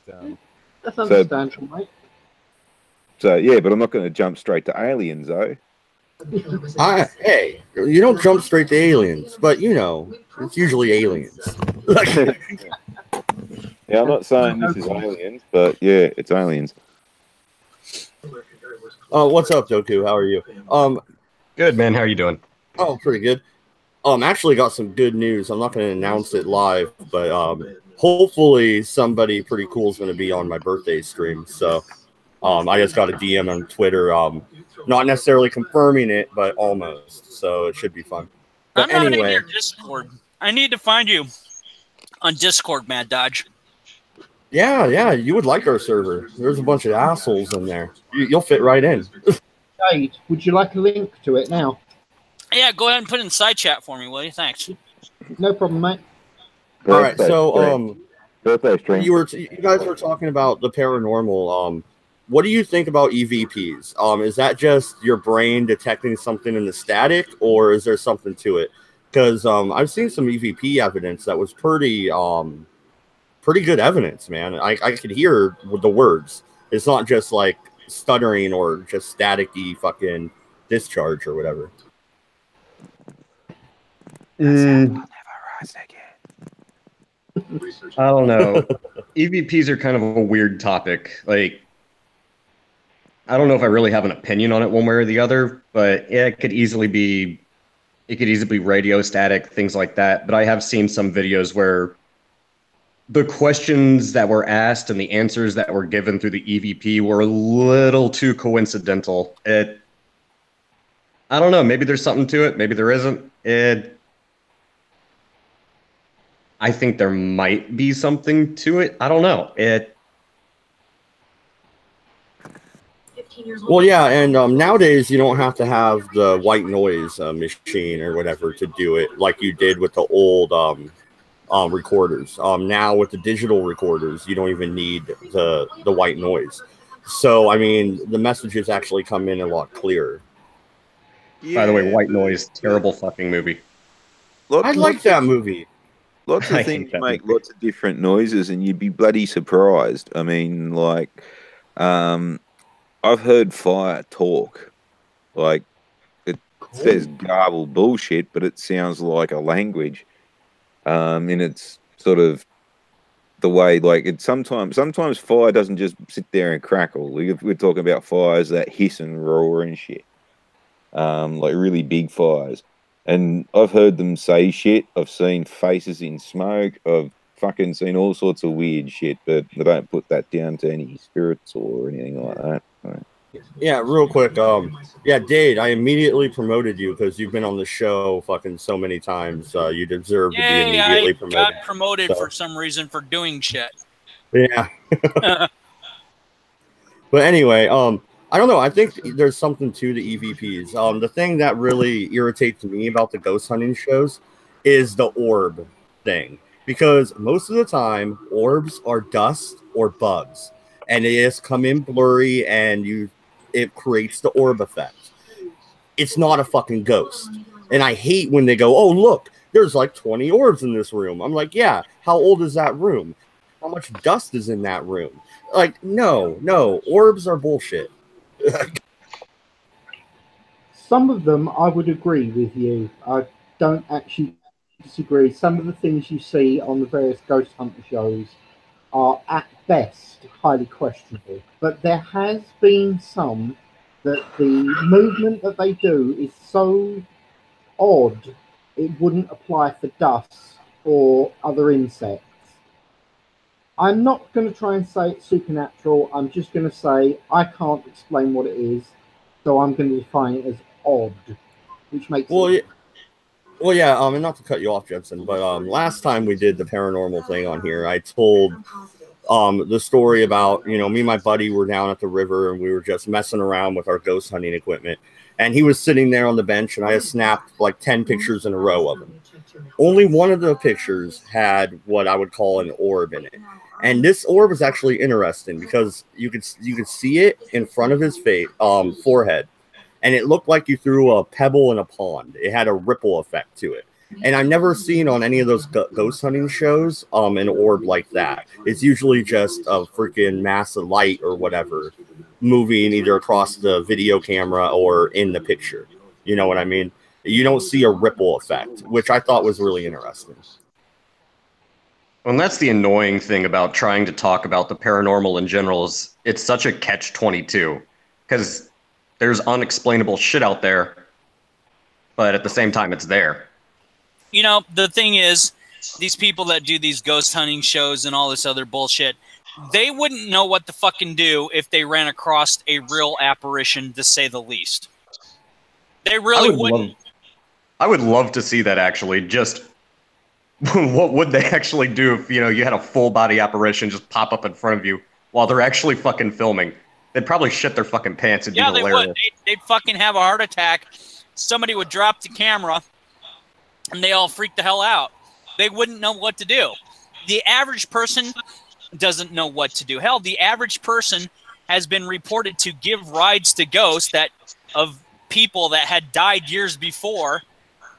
that's understandable, mate. So yeah, but I'm not going to jump straight to aliens, though. Hey, you don't jump straight to aliens, but you know, it's usually aliens. Yeah, I'm not saying this is aliens, but yeah, it's aliens. What's up, Doku? How are you? Good, man. How are you doing? Oh, pretty good. Actually got some good news. I'm not going to announce it live, but hopefully somebody pretty cool is going to be on my birthday stream. So I just got a DM on Twitter, not necessarily confirming it, but almost. So it should be fun. But I'm not anyway, in your Discord. I need to find you on Discord, Mad Dodge. Yeah, you would like our server. There's a bunch of assholes in there. You'll fit right in. Jade, would you like a link to it now? Yeah, go ahead and put it in side chat for me, will you? Thanks. No problem, mate. All right, so you guys were talking about the paranormal. What do you think about EVPs? Is that just your brain detecting something in the static, or is there something to it? Because I've seen some EVP evidence that was pretty good evidence, man. I could hear the words. It's not just like stuttering or just staticky fucking discharge or whatever. I don't know. EVPs are kind of a weird topic. Like, I don't know if I really have an opinion on it one way or the other, but yeah, it could easily be radio static, things like that. But I have seen some videos where the questions that were asked and the answers that were given through the EVP were a little too coincidental. I don't know. Maybe there's something to it. Maybe there isn't. I think there might be something to it. I don't know. Well, yeah, and nowadays you don't have to have the white noise machine or whatever to do it like you did with the old recorders. Now with the digital recorders, you don't even need the white noise. So, I mean, the messages actually come in a lot clearer. Yeah. By the way, White Noise, terrible fucking movie. I like that movie. Lots of things make lots of different noises, and you'd be bloody surprised. I mean, like, I've heard fire talk. Like, it says garbled bullshit, but it sounds like a language. And it's sort of the way, like, it's sometimes fire doesn't just sit there and crackle. We're talking about fires that hiss and roar and shit. Like really big fires. And I've heard them say shit. I've seen faces in smoke. I've fucking seen all sorts of weird shit, but they don't put that down to any spirits or anything like that. Right. Yeah, real quick. Yeah, Dade, I immediately promoted you because you've been on the show fucking so many times. You deserve to be immediately promoted. I got promoted for some reason for doing shit. Yeah. But anyway, I don't know. I think there's something to the EVPs. The thing that really irritates me about the ghost hunting shows is the orb thing. Because most of the time, orbs are dust or bugs. And they just come in blurry and it creates the orb effect. It's not a fucking ghost. And I hate when they go, oh, look, there's like 20 orbs in this room. I'm like, yeah, how old is that room? How much dust is in that room? Like, no, orbs are bullshit. Some of them I would agree with you. I don't actually disagree. Some of the things you see on the various ghost hunter shows are at best highly questionable. But there has been some that the movement that they do is so odd it wouldn't apply for dust or other insects. I'm not going to try and say it's supernatural. I'm just going to say I can't explain what it is, so I'm going to define it as odd, which makes it... Well, yeah, and not to cut you off, Judson, but last time we did the paranormal thing on here, I told the story about, me and my buddy were down at the river, and we were just messing around with our ghost hunting equipment, and he was sitting there on the bench, and I just snapped like 10 pictures in a row of him. only one of the pictures had what I would call an orb in it. And this orb was actually interesting because you could see it in front of his face, forehead, and it looked like you threw a pebble in a pond. It had a ripple effect to it. And I've never seen on any of those ghost hunting shows an orb like that. It's usually just a freaking mass of light or whatever moving either across the video camera or in the picture. You know what I mean? You don't see a ripple effect, which I thought was really interesting. And that's the annoying thing about trying to talk about the paranormal in general is it's such a catch-22 because there's unexplainable shit out there, but at the same time it's there. You know, the thing is, these people that do these ghost hunting shows and all this other bullshit, they wouldn't know what to fucking do if they ran across a real apparition, to say the least. They really wouldn't. I would love to see that, actually. Just what would they actually do if, you know, you had a full-body apparition just pop up in front of you while they're actually fucking filming? They'd probably shit their fucking pants. It'd be hilarious. They would. They'd fucking have a heart attack. Somebody would drop the camera, and they all freak the hell out. They wouldn't know what to do. The average person doesn't know what to do. Hell, the average person has been reported to give rides to ghosts of people that had died years before,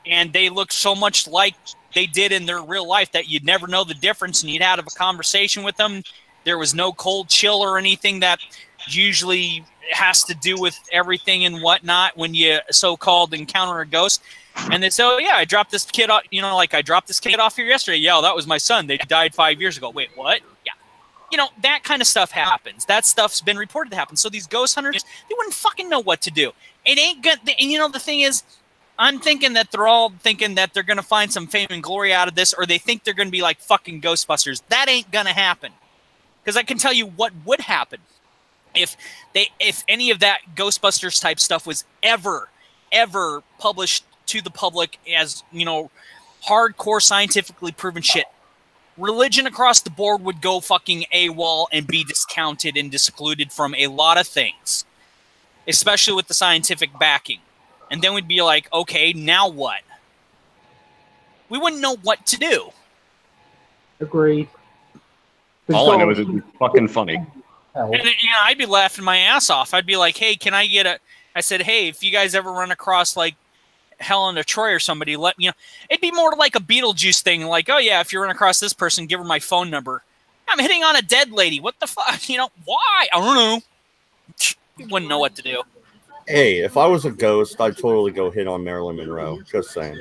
and they look so much like they did in their real life that you'd never know the difference, and you'd have a conversation with them. There was no cold chill or anything that usually has to do with everything and whatnot when you so-called encounter a ghost. And they say, oh, yeah, I dropped this kid off, you know, like I dropped this kid off here yesterday. Yeah, that was my son. They died 5 years ago. Wait, what? Yeah. You know, that kind of stuff happens. That stuff's been reported to happen. So these ghost hunters, they wouldn't fucking know what to do. It ain't good. And, you know, the thing is, I'm thinking that they're all thinking that they're going to find some fame and glory out of this, or they think they're going to be like fucking Ghostbusters. That ain't going to happen. Because I can tell you what would happen if any of that Ghostbusters type stuff was ever published to the public as, you know, hardcore scientifically proven shit. Religion across the board would go fucking AWOL and be discounted and excluded from a lot of things, especially with the scientific backing. And then we'd be like, okay, now what? We wouldn't know what to do. Agreed. All I know is it'd be fucking funny. And, you know, I'd be laughing my ass off. I'd be like, hey, can I get I said, hey, if you guys ever run across, like, Helen or Troy or somebody, let me know. It'd be more like a Beetlejuice thing. Like, oh, yeah, if you run across this person, give her my phone number. I'm hitting on a dead lady. What the fuck? You know, why? I don't know. You wouldn't know what to do. Hey, if I was a ghost, I'd totally go hit on Marilyn Monroe. Just saying.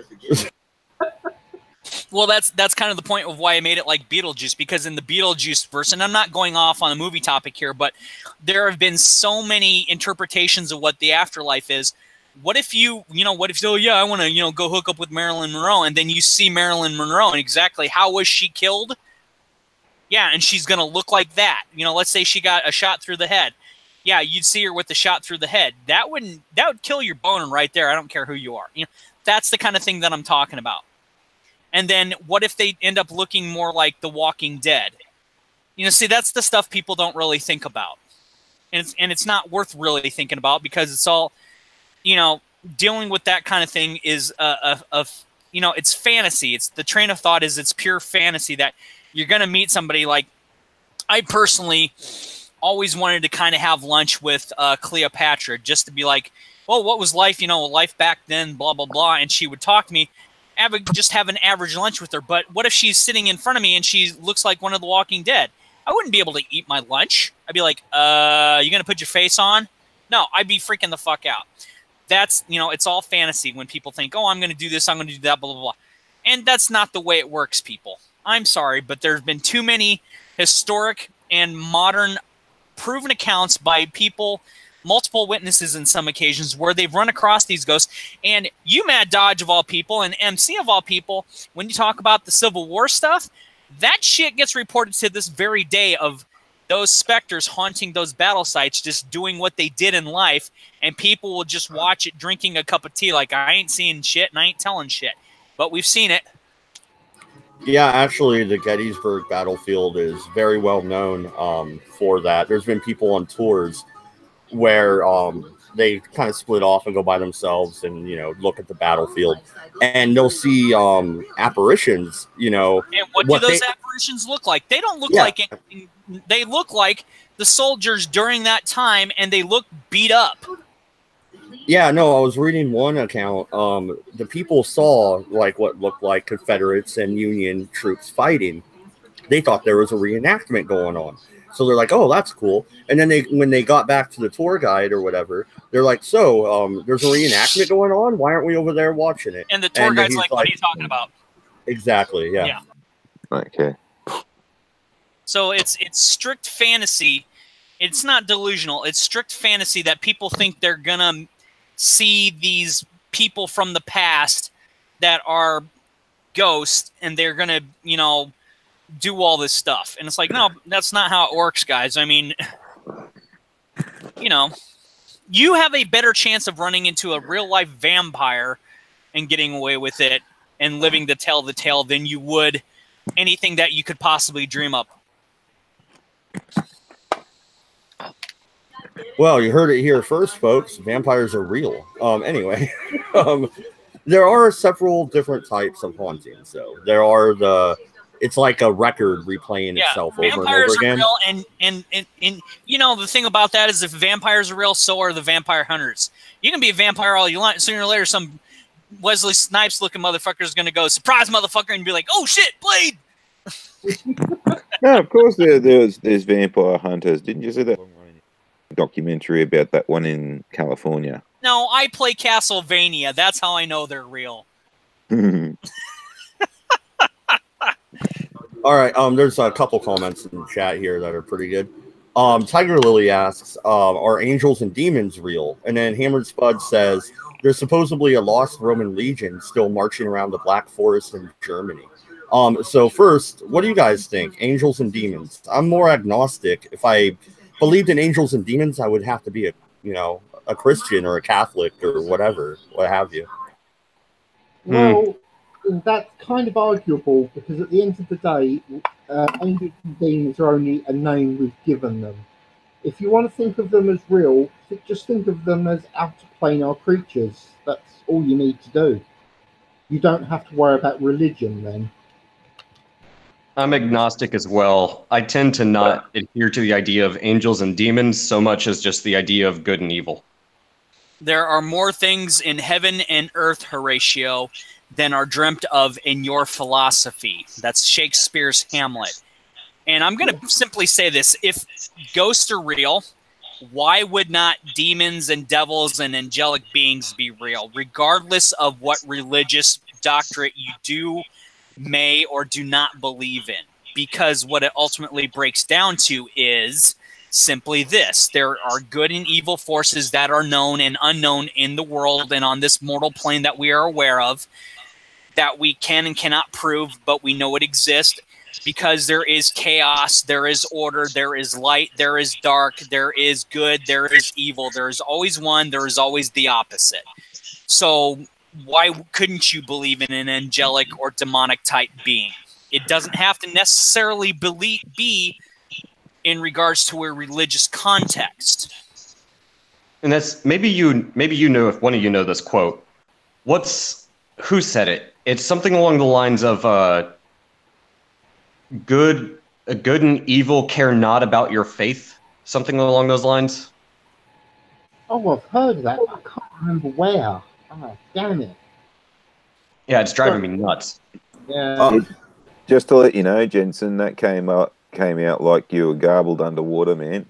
Well, that's kind of the point of why I made it like Beetlejuice, because in the Beetlejuice verse, and I'm not going off on a movie topic here, but there have been so many interpretations of what the afterlife is. What if oh yeah, I want to, you know, go hook up with Marilyn Monroe, and then you see Marilyn Monroe and exactly how was she killed? Yeah, and she's gonna look like that. You know, let's say she got a shot through the head. Yeah, you'd see her with the shot through the head. That would kill your boner right there. I don't care who you are. You know, that's the kind of thing that I'm talking about. And then what if they end up looking more like The Walking Dead? You know, see, that's the stuff people don't really think about. And it's not worth really thinking about because it's all, you know, dealing with that kind of thing is you know, it's fantasy. It's the train of thought is it's pure fantasy that you're going to meet somebody. Like, I personally always wanted to kind of have lunch with Cleopatra just to be like, well, what was life, you know, life back then, blah, blah, blah. And she would talk to me. Just have an average lunch with her. But what if she's sitting in front of me and she looks like one of the Walking Dead? I wouldn't be able to eat my lunch. I'd be like, you going to put your face on? No, I'd be freaking the fuck out. That's, you know, it's all fantasy when people think, oh, I'm going to do this, I'm going to do that, blah, blah, blah. And that's not the way it works, people. I'm sorry, but there's been too many historic and modern proven accounts by people, multiple witnesses in some occasions, where they've run across these ghosts. And you, Mad Dodge of all people, and MC of all people, when you talk about the Civil War stuff, that shit gets reported to this very day of those specters haunting those battle sites, just doing what they did in life, and people will just watch it drinking a cup of tea like, I ain't seeing shit and I ain't telling shit. But we've seen it. Yeah, actually, the Gettysburg battlefield is very well known for that. There's been people on tours where they kind of split off and go by themselves and, you know, look at the battlefield, and they'll see apparitions, you know. And what do those apparitions look like? They don't look like anything. They look like the soldiers during that time, and they look beat up. Yeah, no, I was reading one account. The people saw like what looked like Confederates and Union troops fighting. They thought there was a reenactment going on. So they're like, oh, that's cool. And then when they got back to the tour guide or whatever, they're like, so there's a reenactment going on? Why aren't we over there watching it? And the tour guide's like, what are you talking about? Exactly, yeah. Okay. So it's strict fantasy. It's not delusional. It's strict fantasy that people think they're going to see these people from the past that are ghosts, and they're going to, you know, do all this stuff. And it's like, no, that's not how it works, guys. I mean, you know, you have a better chance of running into a real-life vampire and getting away with it and living to tell the tale than you would anything that you could possibly dream up. Well, you heard it here first, folks. Vampires are real. Anyway, there are several different types of hauntings. So there are it's like a record replaying itself over and over again. Vampires are real, and you know, the thing about that is if vampires are real, so are the vampire hunters. You can be a vampire all you want. Sooner or later, some Wesley Snipes looking motherfucker is going to go, surprise motherfucker, and be like, oh shit, Blade! No, of course there's vampire hunters. Didn't you see that documentary about that one in California? No, I play Castlevania. That's how I know they're real. All right, there's a couple comments in the chat here that are pretty good. Tiger Lily asks, are angels and demons real? And then Hammered Spud says, there's supposedly a lost Roman legion still marching around the Black Forest in Germany. So first, what do you guys think? Angels and demons? I'm more agnostic. If I believed in angels and demons, I would have to be a Christian or a Catholic or whatever, what have you. Well, that's kind of arguable because at the end of the day, angels and demons are only a name we've given them. If you want to think of them as real, just think of them as outer-planar creatures. That's all you need to do. You don't have to worry about religion then. I'm agnostic as well. I tend to not adhere to the idea of angels and demons so much as just the idea of good and evil. There are more things in heaven and earth, Horatio, than are dreamt of in your philosophy. That's Shakespeare's Hamlet. And I'm going to simply say this. If ghosts are real, why would not demons and devils and angelic beings be real, regardless of what religious doctrine you do, may, or do not believe in? Because what it ultimately breaks down to is simply this. There are good and evil forces that are known and unknown in the world and on this mortal plane that we are aware of, that we can and cannot prove, but we know it exists. Because there is chaos, there is order, there is light, there is dark, there is good, there is evil. There is always one, there is always the opposite. So why couldn't you believe in an angelic or demonic type being? It doesn't have to necessarily be in regards to a religious context. And that's maybe you know, if one of you know this quote. Who said it? It's something along the lines of good and evil care not about your faith. Something along those lines. Oh, I've heard that. I can't remember where. Oh, damn it. Yeah, it's driving me nuts. Yeah. Just to let you know, Jensen, that came out like you were garbled underwater, man.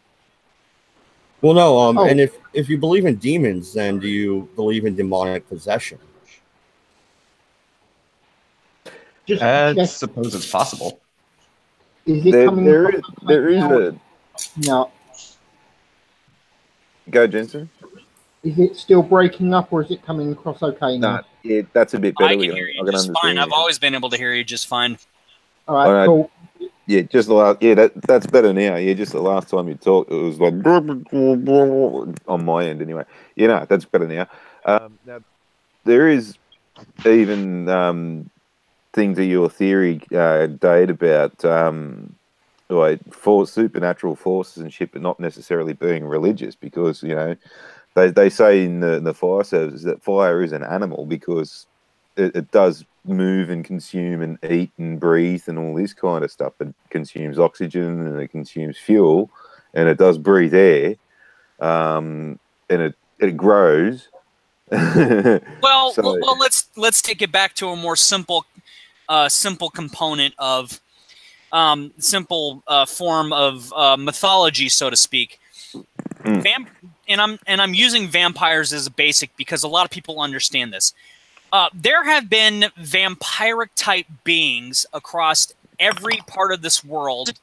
Well, no, and if you believe in demons, then do you believe in demonic possession? I suppose it's possible. Is it coming there is a... No. Go, Jensen. Is it still breaking up, or is it coming across okay now? Nah, yeah, that's a bit better. I can hear you just fine. I've always been able to hear you just fine. All right, cool. Yeah, just the last. Yeah, that's better now. Yeah, just the last time you talked, it was like on my end anyway. Yeah, no, that's better now. Now there is even things of your theory, Dade, about like supernatural forces and shit, but not necessarily being religious, because They say in the fire services that fire is an animal because it does move and consume and eat and breathe and all this kind of stuff. It consumes oxygen and it consumes fuel and it does breathe air, and it grows. Well, So, well, let's take it back to a more simple component of simple form of mythology, so to speak. And I'm using vampires as a basic because a lot of people understand this. There have been vampiric type beings across every part of this world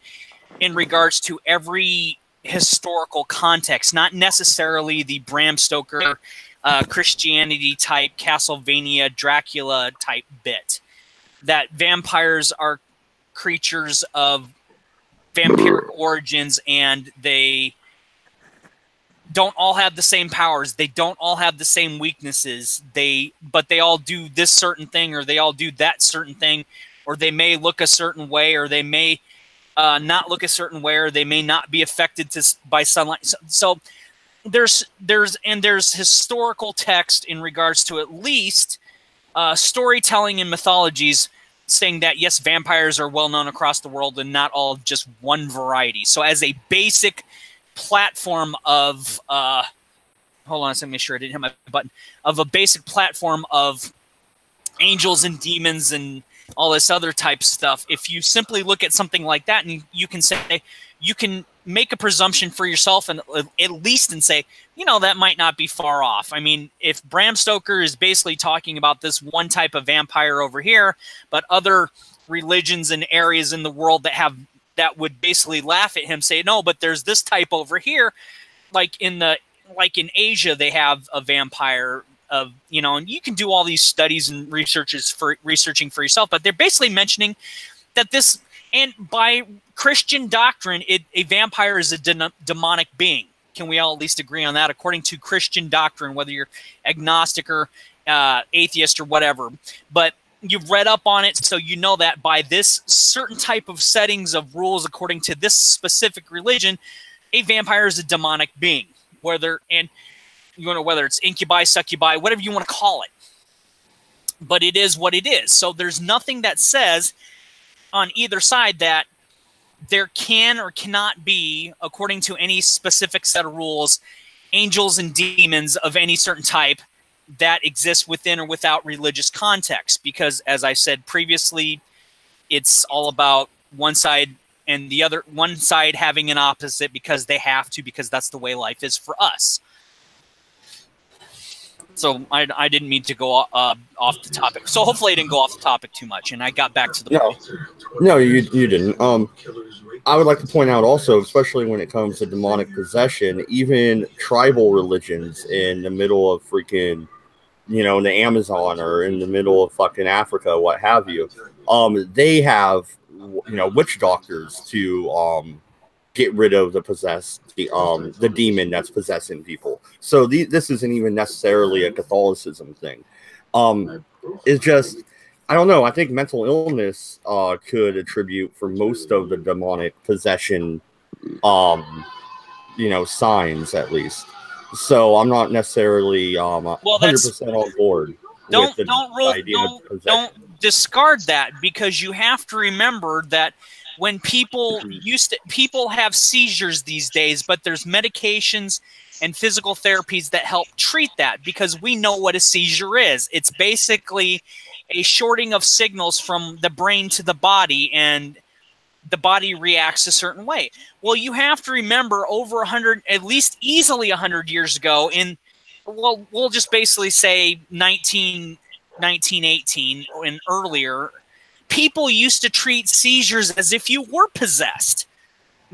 in regards to every historical context, not necessarily the Bram Stoker Christianity type, Castlevania, Dracula type bit. That vampires are creatures of vampiric origins and they don't all have the same powers. They don't all have the same weaknesses. But they all do this certain thing, or they all do that certain thing, or they may look a certain way, or they may not look a certain way, or they may not be affected by sunlight. So there's historical text in regards to at least storytelling and mythologies saying that yes, vampires are well known across the world and not all just one variety. So as a basic platform of hold on a second, make sure I didn't hit my button, of a basic platform of angels and demons and all this other type stuff, if you simply look at something like that and you can say, you can make a presumption for yourself and at least and say, you know, that might not be far off. I mean, if Bram Stoker is basically talking about this one type of vampire over here, but other religions and areas in the world that would basically laugh at him, say, no, but there's this type over here, like in Asia, they have a vampire of, you know, and you can do all these studies and researching for yourself, but they're basically mentioning that this, and by Christian doctrine, a vampire is a demonic being. Can we all at least agree on that? According to Christian doctrine, whether you're agnostic or atheist or whatever, but you've read up on it, so you know that by this certain type of settings of rules, according to this specific religion, a vampire is a demonic being. Whether it's incubi, succubi, whatever you want to call it, but it is what it is. So there's nothing that says on either side that there can or cannot be, according to any specific set of rules, angels and demons of any certain type that exist within or without religious context. Because, as I said previously, it's all about one side and the other, one side having an opposite because they have to, because that's the way life is for us. So I didn't mean to go off the topic. So hopefully I didn't go off the topic too much, and I got back to the point. No, you didn't. I would like to point out also, especially when it comes to demonic possession, even tribal religions in the middle of freaking, you know, in the Amazon or in the middle of fucking Africa, what have you, they have, you know, witch doctors to get rid of the demon that's possessing people. So this isn't even necessarily a Catholicism thing. It's just, I don't know. I think mental illness could attribute for most of the demonic possession, you know, signs at least. So I'm not necessarily 100% on board. Don't discard that, because you have to remember that when people have seizures these days, but there's medications and physical therapies that help treat that, because we know what a seizure is. It's basically a shorting of signals from the brain to the body, and the body reacts a certain way. Well, you have to remember over 100, at least easily 100 years ago, we'll just basically say 1918 and earlier, people used to treat seizures as if you were possessed,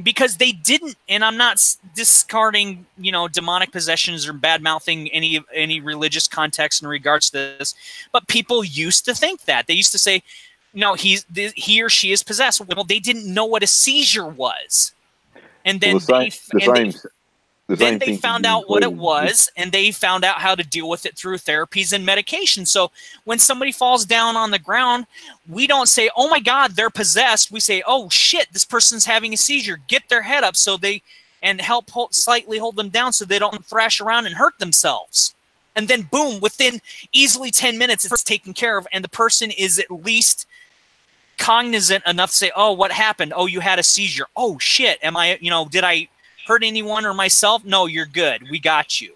because they didn't. And I'm not discarding, you know, demonic possessions or bad mouthing any religious context in regards to this, but people used to think that. They used to say, no, he or she is possessed. Well, they didn't know what a seizure was, and then they found out what it was, and they found out how to deal with it through therapies and medication. So when somebody falls down on the ground, we don't say, oh my God, they're possessed. We say, oh shit, this person's having a seizure. Get their head up. and help slightly hold them down so they don't thrash around and hurt themselves. And then boom, within easily 10 minutes, it's taken care of, and the person is at least cognizant enough to say, oh, what happened? Oh, you had a seizure. Oh, shit. Am I, did I hurt anyone or myself? No, you're good. We got you.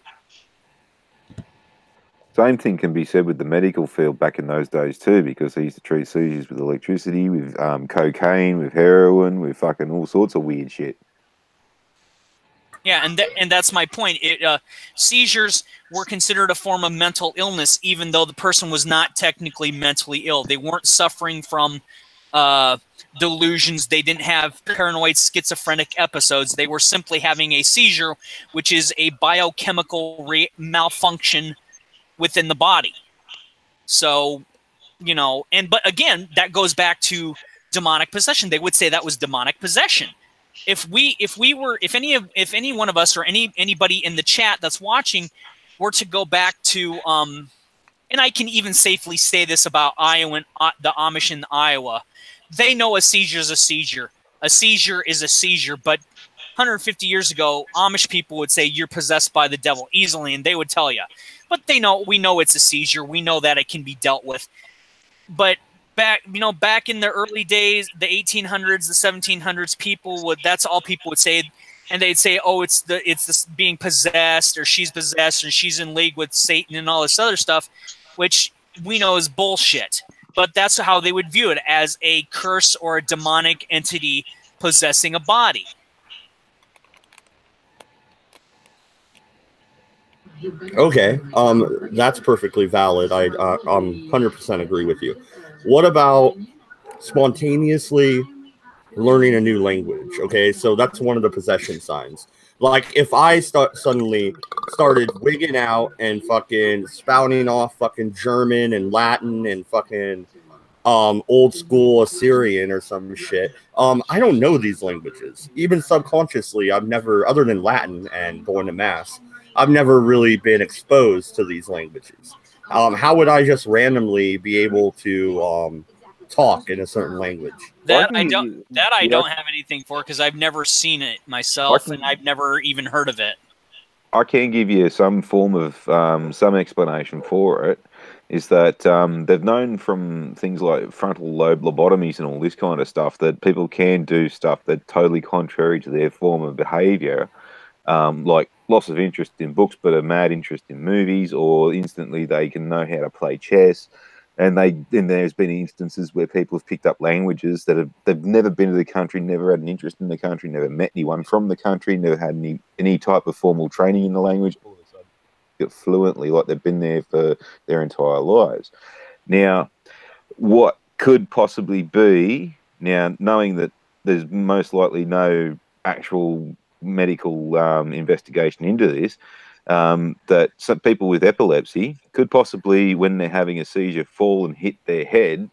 Same thing can be said with the medical field back in those days too, because they used to treat seizures with electricity, with cocaine, with heroin, with fucking all sorts of weird shit. Yeah, and that's my point. Seizures were considered a form of mental illness, even though the person was not technically mentally ill. They weren't suffering from delusions. They didn't have paranoid schizophrenic episodes. They were simply having a seizure, which is a biochemical malfunction within the body. So, but again, that goes back to demonic possession. They would say that was demonic possession. If any one of us or anybody in the chat that's watching were to go back to and I can even safely say this about Iowa, the Amish in Iowa, they know a seizure is a seizure. A seizure is a seizure, but 150 years ago, Amish people would say you're possessed by the devil easily, and they would tell you. But we know it's a seizure. We know that it can be dealt with. But back in the early days, the 1800s, the 1700s, that's all people would say, and they'd say, "Oh, it's this being possessed, or she's possessed, or she's in league with Satan, and all this other stuff," which we know is bullshit. But that's how they would view it, as a curse or a demonic entity possessing a body. Okay, that's perfectly valid. I 100% agree with you. What about spontaneously learning a new language? Okay, so that's one of the possession signs. Like if I suddenly started wigging out and fucking spouting off fucking German and Latin and fucking old school Assyrian or some shit. I don't know these languages. Even subconsciously, I've never, other than Latin and going to mass, I've never really been exposed to these languages. How would I just randomly be able to talk in a certain language? I don't have anything for, because I've never seen it myself, and I've never even heard of it. I can give you some form of some explanation for it. Is that they've known from things like frontal lobe lobotomies and all this kind of stuff that people can do stuff that's totally contrary to their form of behavior, like loss of interest in books but a mad interest in movies, or instantly they can know how to play chess. And there's been instances where people have picked up languages that they've never been to the country, never had an interest in the country, never met anyone from the country, never had any type of formal training in the language. All of a sudden, get fluently, like they've been there for their entire lives. Now, what could possibly be, now knowing that there's most likely no actual medical investigation into this, that some people with epilepsy could possibly, when they're having a seizure, fall and hit their head,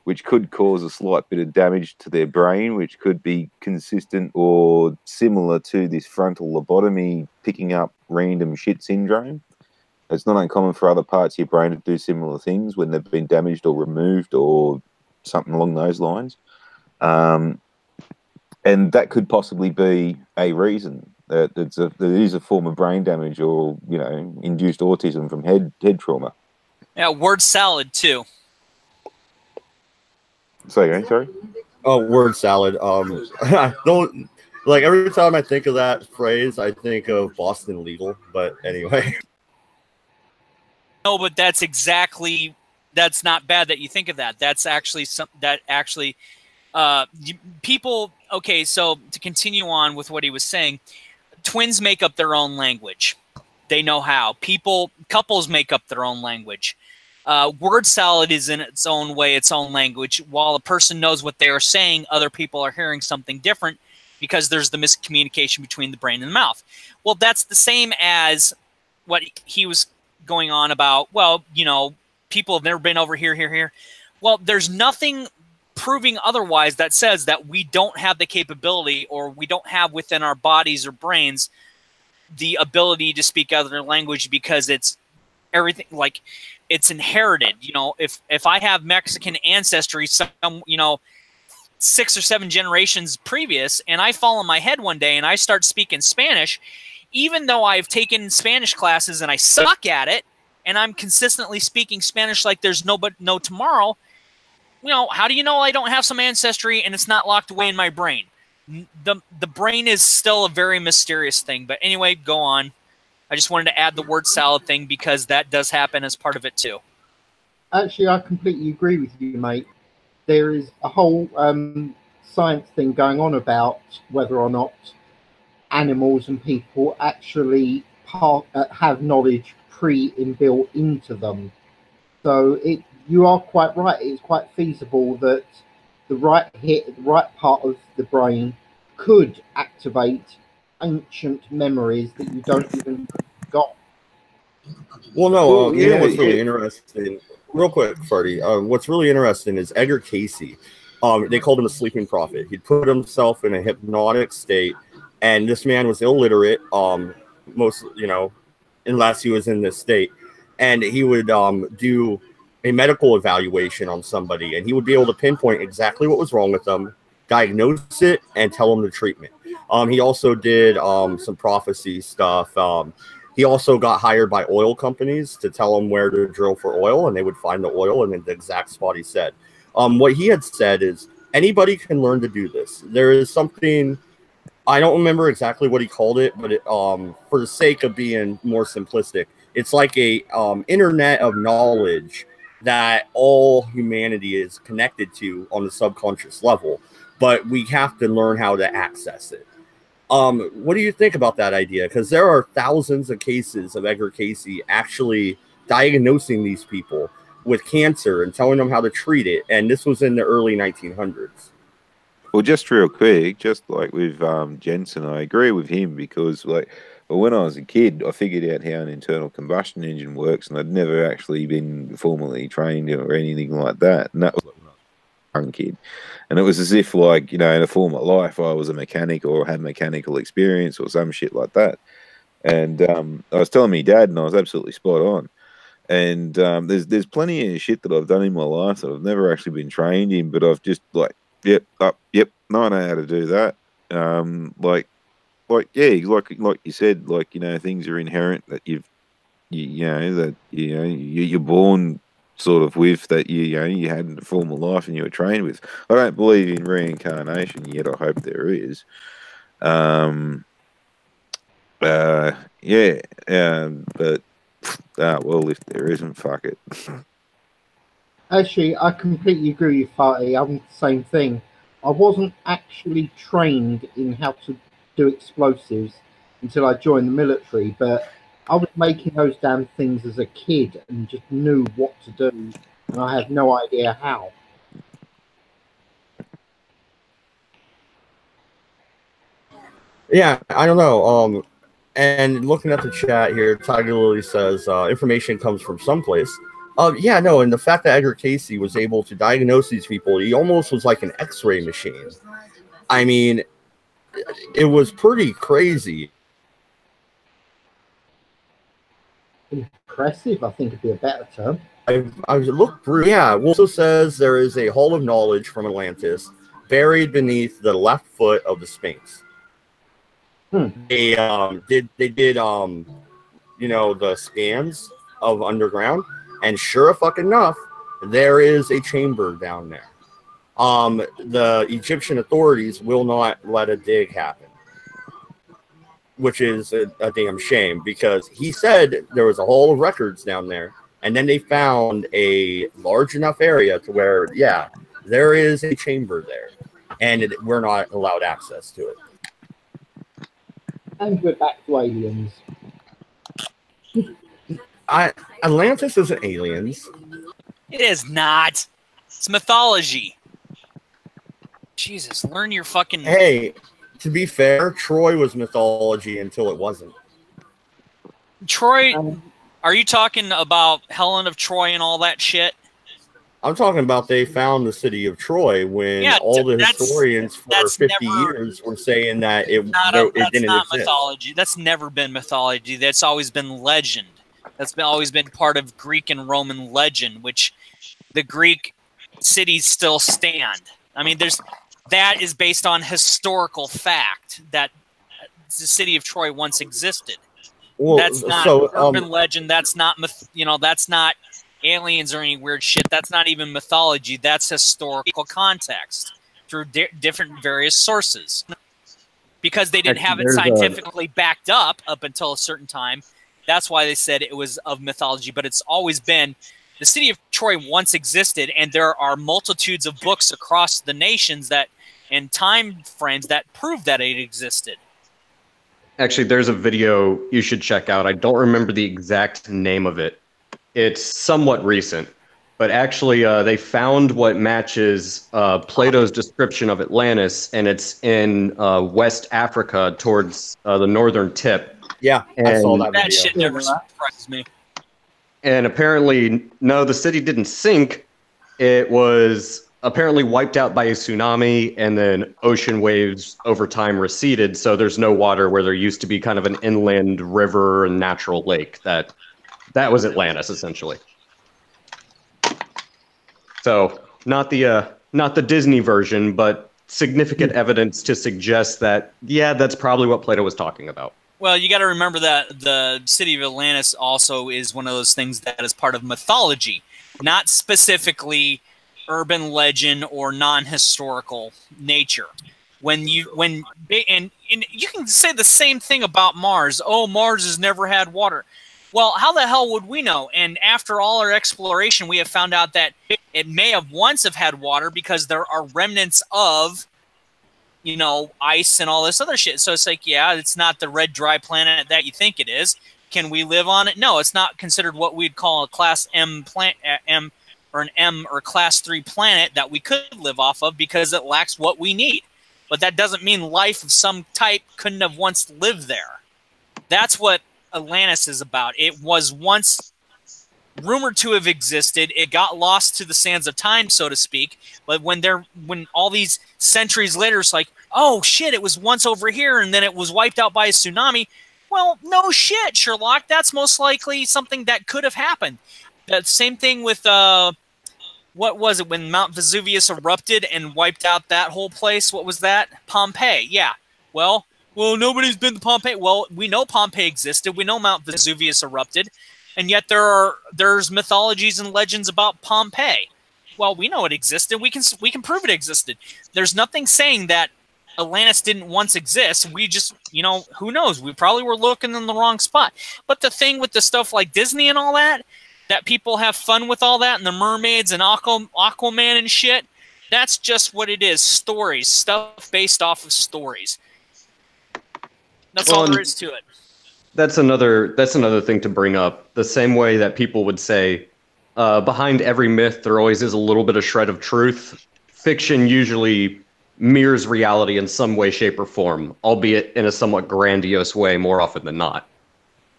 which could cause a slight bit of damage to their brain, which could be consistent or similar to this frontal lobotomy picking up random shit syndrome. It's not uncommon for other parts of your brain to do similar things when they've been damaged or removed or something along those lines. And that could possibly be a reason. There is a form of brain damage or, induced autism from head trauma. Yeah, word salad too. Sorry. Oh, word salad. Don't, like, every time I think of that phrase, I think of Boston Legal. But anyway. No, but that's not bad that you think of that. That's actually people. Okay, so to continue on with what he was saying. Twins make up their own language. They know how. Couples make up their own language. Word salad is in its own way, its own language. While a person knows what they are saying, other people are hearing something different because there's the miscommunication between the brain and the mouth. Well, that's the same as what he was going on about. Well, people have never been over here. Well, there's nothing proving otherwise that says that we don't have the capability, or we don't have within our bodies or brains the ability to speak other language, because it's everything, like, it's inherited. If I have Mexican ancestry, 6 or 7 generations previous, and I fall on my head one day and I start speaking Spanish, even though I've taken Spanish classes and I suck at it, and I'm consistently speaking Spanish like there's no tomorrow. You know, how do you know I don't have some ancestry and it's not locked away in my brain? The brain is still a very mysterious thing. But anyway, go on. I just wanted to add the word salad thing because that does happen as part of it too. Actually, I completely agree with you, mate. There is a whole science thing going on about whether or not animals and people actually have knowledge pre-inbuilt into them. So you are quite right. It's quite feasible that the right part of the brain could activate ancient memories that you don't even got. Well, no, you know what's really interesting? Real quick, Farty. What's really interesting is Edgar Casey. They called him a sleeping prophet. He'd put himself in a hypnotic state, and this man was illiterate. Unless he was in this state, and he would do a medical evaluation on somebody, and he would be able to pinpoint exactly what was wrong with them, diagnose it, and tell them the treatment. He also did some prophecy stuff. He also got hired by oil companies to tell them where to drill for oil, and they would find the oil in the exact spot he said. What he had said is anybody can learn to do this. There is something, I don't remember exactly what he called it, but for the sake of being more simplistic, it's like a internet of knowledge that all humanity is connected to on the subconscious level, but we have to learn how to access it. What do you think about that idea? Because there are thousands of cases of Edgar Casey actually diagnosing these people with cancer and telling them how to treat it, and this was in the early 1900s. Well, just real quick, just like with Jensen, I agree with him because, like, when I was a kid, I figured out how an internal combustion engine works, and I'd never actually been formally trained or anything like that. And that was a young kid. And it was as if, like, you know, in a former life, I was a mechanic or had mechanical experience or some shit like that. And I was telling me dad, and I was absolutely spot on. And there's plenty of shit that I've done in my life that I've never actually been trained in, but I've just like, yep, no, I know how to do that. Like you said, like, you know, things are inherent that you're born sort of with, that you had in a former life and you were trained with. I don't believe in reincarnation yet. I hope there is. But well, if there isn't, fuck it. Actually, I completely agree with Farty. I'm the same thing. I wasn't actually trained in how to do explosives until I joined the military, but I was making those damn things as a kid and just knew what to do, and I have no idea how. Yeah, I don't know. And looking at the chat here, Tiger Lily says information comes from someplace. Yeah, no, and the fact that Edgar Casey was able to diagnose these people, he almost was like an X-ray machine. I mean, it was pretty crazy. Impressive, I think, would be a better term. I looked through. Yeah, also says there is a hall of knowledge from Atlantis buried beneath the left foot of the Sphinx. They did the scans of underground, and sure fucking enough, there is a chamber down there. The Egyptian authorities will not let a dig happen, which is a damn shame, because he said there was a hall of records down there, and then they found a large enough area to where, yeah, there is a chamber there, and we're not allowed access to it. And we're back to aliens. Atlantis isn't aliens. It is not. It's mythology. Jesus, learn your fucking... Hey, to be fair, Troy was mythology until it wasn't. Troy, are you talking about Helen of Troy and all that shit? I'm talking about they found the city of Troy when all the historians for 50 years were saying that it didn't exist. Mythology. That's never been mythology. That's always been legend. That's always been part of Greek and Roman legend, which the Greek cities still stand. I mean, that is based on historical fact that the city of Troy once existed. Well, that's not urban legend. That's not that's not aliens or any weird shit. That's not even mythology. That's historical context through different various sources. Because they didn't have it scientifically backed up until a certain time. That's why they said it was of mythology. But it's always been the city of Troy once existed, and there are multitudes of books across the nations and time frames that prove that it existed. Actually, there's a video you should check out. I don't remember the exact name of it. It's somewhat recent. But actually, they found what matches Plato's description of Atlantis, and it's in West Africa towards the northern tip. Yeah, I saw that video. That shit never surprised me. And apparently, no, the city didn't sink. It was apparently wiped out by a tsunami, and then ocean waves over time receded, so there's no water where there used to be kind of an inland river and natural lake. That was Atlantis, essentially. So not the Disney version, but significant evidence to suggest that, yeah, that's probably what Plato was talking about. Well, you got to remember that the city of Atlantis also is one of those things that is part of mythology, not specifically urban legend or non-historical nature. And you can say the same thing about Mars. Oh, Mars has never had water. Well, how the hell would we know? And after all our exploration, we have found out that it may have once have had water because there are remnants of, ice and all this other shit. So it's like, yeah, it's not the red, dry planet that you think it is. Can we live on it? No, it's not considered what we'd call a Class M planet, or an M or Class 3 planet that we could live off of because it lacks what we need. But that doesn't mean life of some type couldn't have once lived there. That's what Atlantis is about. It was once rumored to have existed. It got lost to the sands of time, so to speak. But when all these centuries later, it's like, oh shit, it was once over here, and then it was wiped out by a tsunami. Well, no shit, Sherlock. That's most likely something that could have happened. The same thing with what was it when Mount Vesuvius erupted and wiped out that whole place? What was that? Pompeii. Yeah. Well, nobody's been to Pompeii. Well, we know Pompeii existed. We know Mount Vesuvius erupted. And yet there's mythologies and legends about Pompeii. Well, we know it existed. We can prove it existed. There's nothing saying that Atlantis didn't once exist. We just, who knows? We probably were looking in the wrong spot. But the thing with the stuff like Disney and all that people have fun with all that, and the mermaids and Aquaman and shit, that's just what it is. Stories. Stuff based off of stories. That's all there is to it. That's another thing to bring up. The same way that people would say, behind every myth, there always is a little bit of shred of truth. Fiction usually mirrors reality in some way, shape, or form, albeit in a somewhat grandiose way more often than not.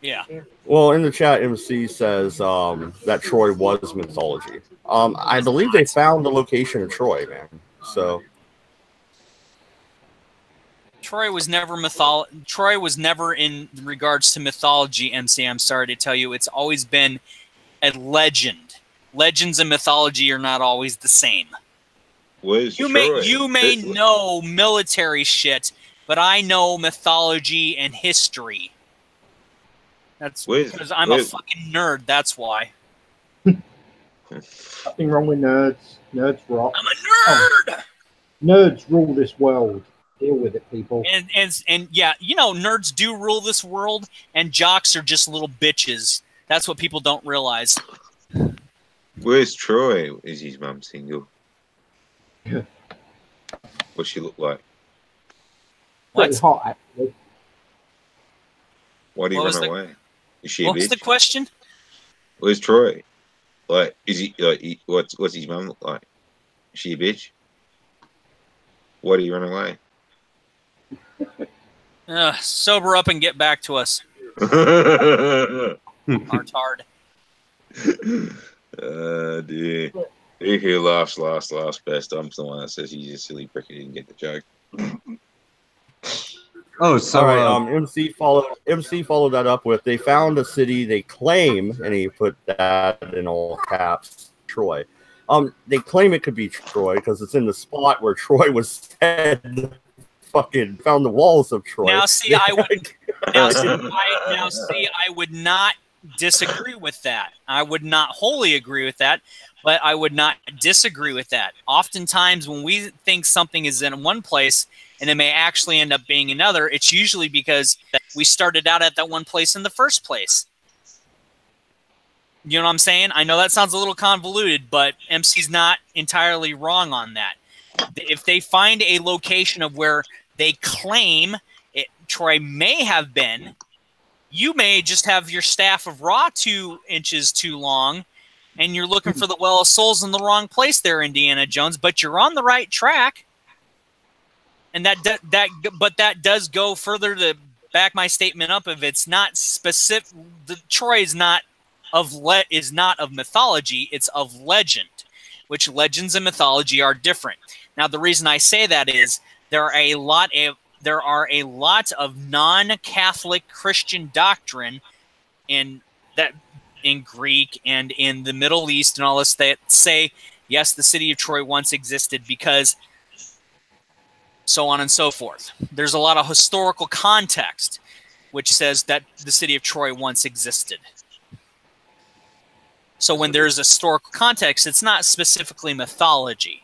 Yeah. Well, in the chat, MC says that Troy was mythology. I believe they found the location of Troy, man. So Troy was never Troy was never in regards to mythology, MC. I'm sorry to tell you, it's always been a legend. Legends and mythology are not always the same. You may know military shit, but I know mythology and history. That's because I'm a fucking nerd. That's why. Nothing wrong with nerds. Nerds rock. I'm a nerd. Nerds rule this world. Deal with it, people. And yeah, nerds do rule this world, and jocks are just little bitches. That's what people don't realize. Where's Troy? Is his mum single? What's she look like? Pretty hot, actually. Why do you run away? Is she a bitch? What was the question? Where's Troy? Like, is he like? What's his mum look like? Is she a bitch? Why do you run away? Sober up and get back to us. Hard. Dear. Who laughs best? I'm the one that says he's a silly prick who didn't get the joke. Oh, so all right. MC followed that up with, they found a city they claim, and he put that in all caps, Troy. They claim it could be Troy because it's in the spot where Troy was said fucking found the walls of Troy. Now, see, I would not disagree with that. I would not wholly agree with that, but I would not disagree with that. Oftentimes, when we think something is in one place and it may actually end up being another, it's usually because we started out at that one place in the first place. You know what I'm saying? I know that sounds a little convoluted, but MC's not entirely wrong on that. If they find a location of where they claim Troy may have been, you may just have your staff of Ra 2 inches too long, and you're looking for the Well of Souls in the wrong place there, Indiana Jones, but you're on the right track. And that does go further to back my statement up. If it's not specific, Troy is not of mythology, it's of legend, which legends and mythology are different. Now, the reason I say that is there are a lot of non-Catholic Christian doctrine in Greek and in the Middle East and all this that say, yes, the city of Troy once existed because so on and so forth. There's a lot of historical context which says that the city of Troy once existed. So when there's historical context, it's not specifically mythology.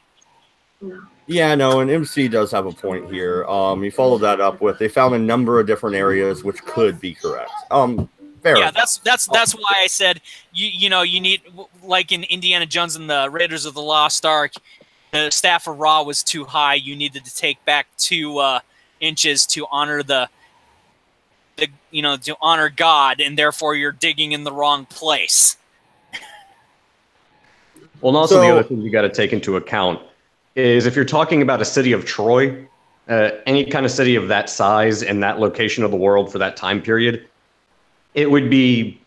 Yeah, no, and MC does have a point here. He followed that up with they found a number of different areas which could be correct. Fair. Yeah, that's why I said you need, like in Indiana Jones and the Raiders of the Lost Ark, the staff of Ra was too high. You needed to take back 2 inches to honor to honor God, and therefore you're digging in the wrong place. Well, and also the other thing you got to take into account is if you're talking about a city of Troy, any kind of city of that size and that location of the world for that time period, it would be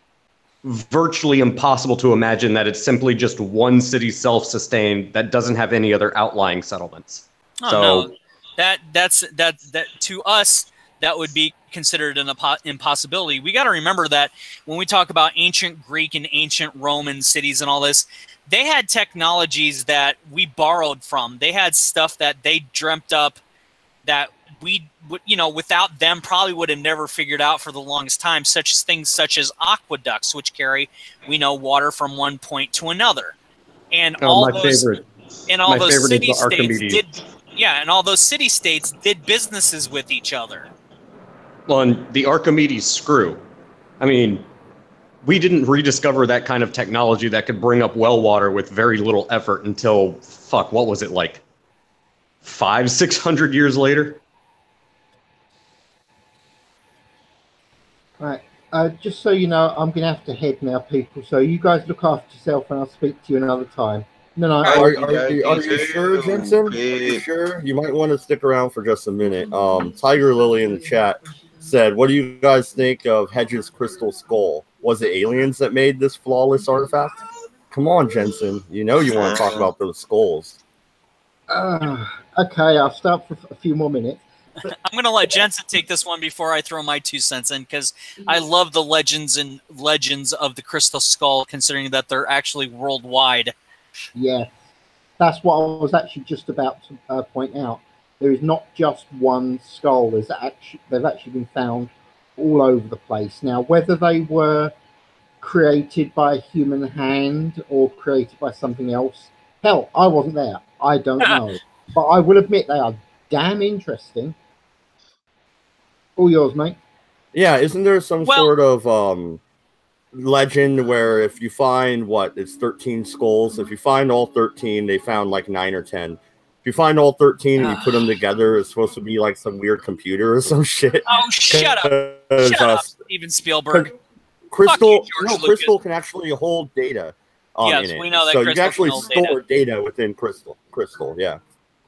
virtually impossible to imagine that it's simply just one city self-sustained that doesn't have any other outlying settlements. No, that to us that would be considered an impossibility. We got to remember that when we talk about ancient Greek and ancient Roman cities and all this, they had technologies that we borrowed from. They had stuff that they dreamt up that we, without them probably would have never figured out for the longest time, things such as aqueducts, which carry, water from one point to another. And all those city-states did businesses with each other. Well, and the Archimedes screw. I mean, we didn't rediscover that kind of technology that could bring up well water with very little effort until, what was it, like 500-600 years later? Right. Just so you know, I'm going to have to head now, people. So you guys look after yourself, and I'll speak to you another time. No. Are you sure, Jensen? Are you sure? You might want to stick around for just a minute. Tiger Lily in the chat said, "What do you guys think of Hedges' crystal skull? Was it aliens that made this flawless artifact?" Come on, Jensen. You want to talk about those skulls. Okay, I'll stop for a few more minutes. I'm going to let Jensen take this one before I throw my 2 cents in, because I love the legends of the crystal skull, considering that they're actually worldwide. Yeah, that's what I was actually just about to point out. There is not just one skull. They've actually been found all over the place. Now, whether they were created by a human hand or created by something else, hell, I wasn't there. I don't know. But I will admit they are damn interesting. All yours, mate. Yeah, isn't there some sort of legend where if you find it's 13 skulls, if you find all 13, they found like 9 or 10. If you find all 13 and you put them together, it's supposed to be like some weird computer or some shit. Oh, shut up. Shut up, Steven Spielberg. Crystal can actually hold data yes, in it. We know that so Crystal you can actually can store data within Crystal, yeah.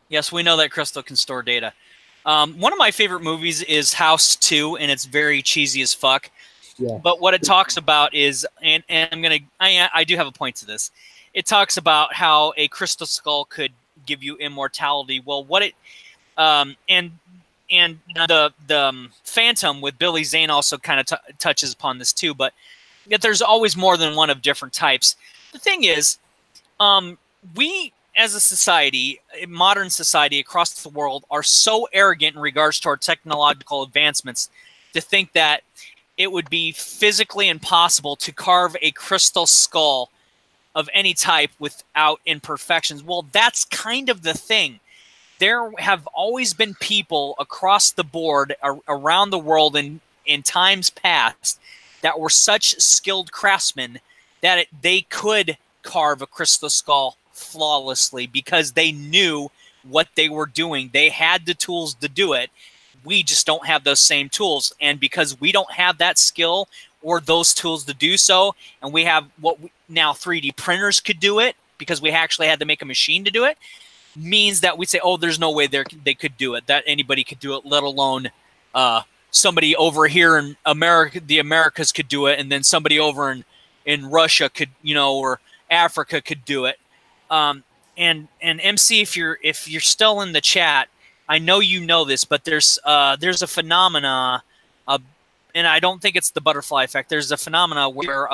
Yes, we know that Crystal can store data. One of my favorite movies is House 2, and it's very cheesy as fuck. Yeah. But what it talks about is, and I do have a point to this. It talks about how a crystal skull could give you immortality. Well, what it and the Phantom with Billy Zane also kind of touches upon this too. But yet there's always more than one of different types. The thing is, we as a society, modern society across the world, are so arrogant in regards to our technological advancements to think that it would be physically impossible to carve a crystal skull of any type without imperfections. Well, that's kind of the thing. There have always been people across the board around the world in times past that were such skilled craftsmen that they could carve a crystal skull flawlessly because they knew what they were doing. They had the tools to do it. We just don't have those same tools. And because we don't have that skill or those tools to do so, and we have now 3D printers could do it because we actually had to make a machine to do it, means that we say, oh, there's no way they could do it, that anybody could do it, let alone somebody over here in America, the Americas could do it, and then somebody over in Russia could, or Africa could do it. And MC, if you're still in the chat, I know you know this, but there's a phenomena, and I don't think it's the butterfly effect. There's a phenomena where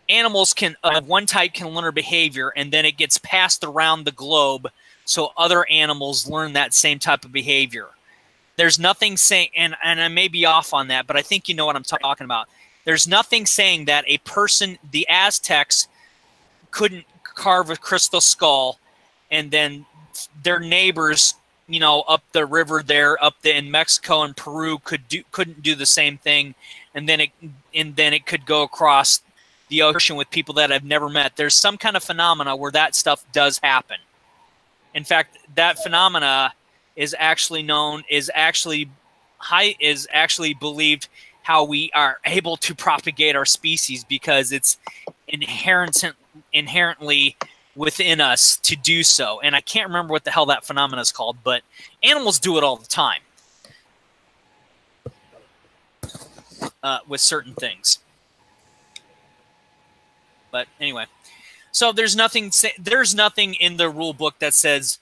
animals of one type can learn a behavior, and then it gets passed around the globe, so other animals learn that same type of behavior. There's nothing saying, and I may be off on that, but I think you know what I'm talking about. There's nothing saying that the Aztecs couldn't carve a crystal skull, and then their neighbors, up the river there, in Mexico and Peru, couldn't do the same thing, and then it could go across the ocean with people that I've never met. There's some kind of phenomena where that stuff does happen. In fact, that phenomena is actually believed how we are able to propagate our species, because it's inherently within us to do so. And I can't remember what the hell that phenomena is called, but animals do it all the time with certain things. But anyway, so there's nothing in the rule book that says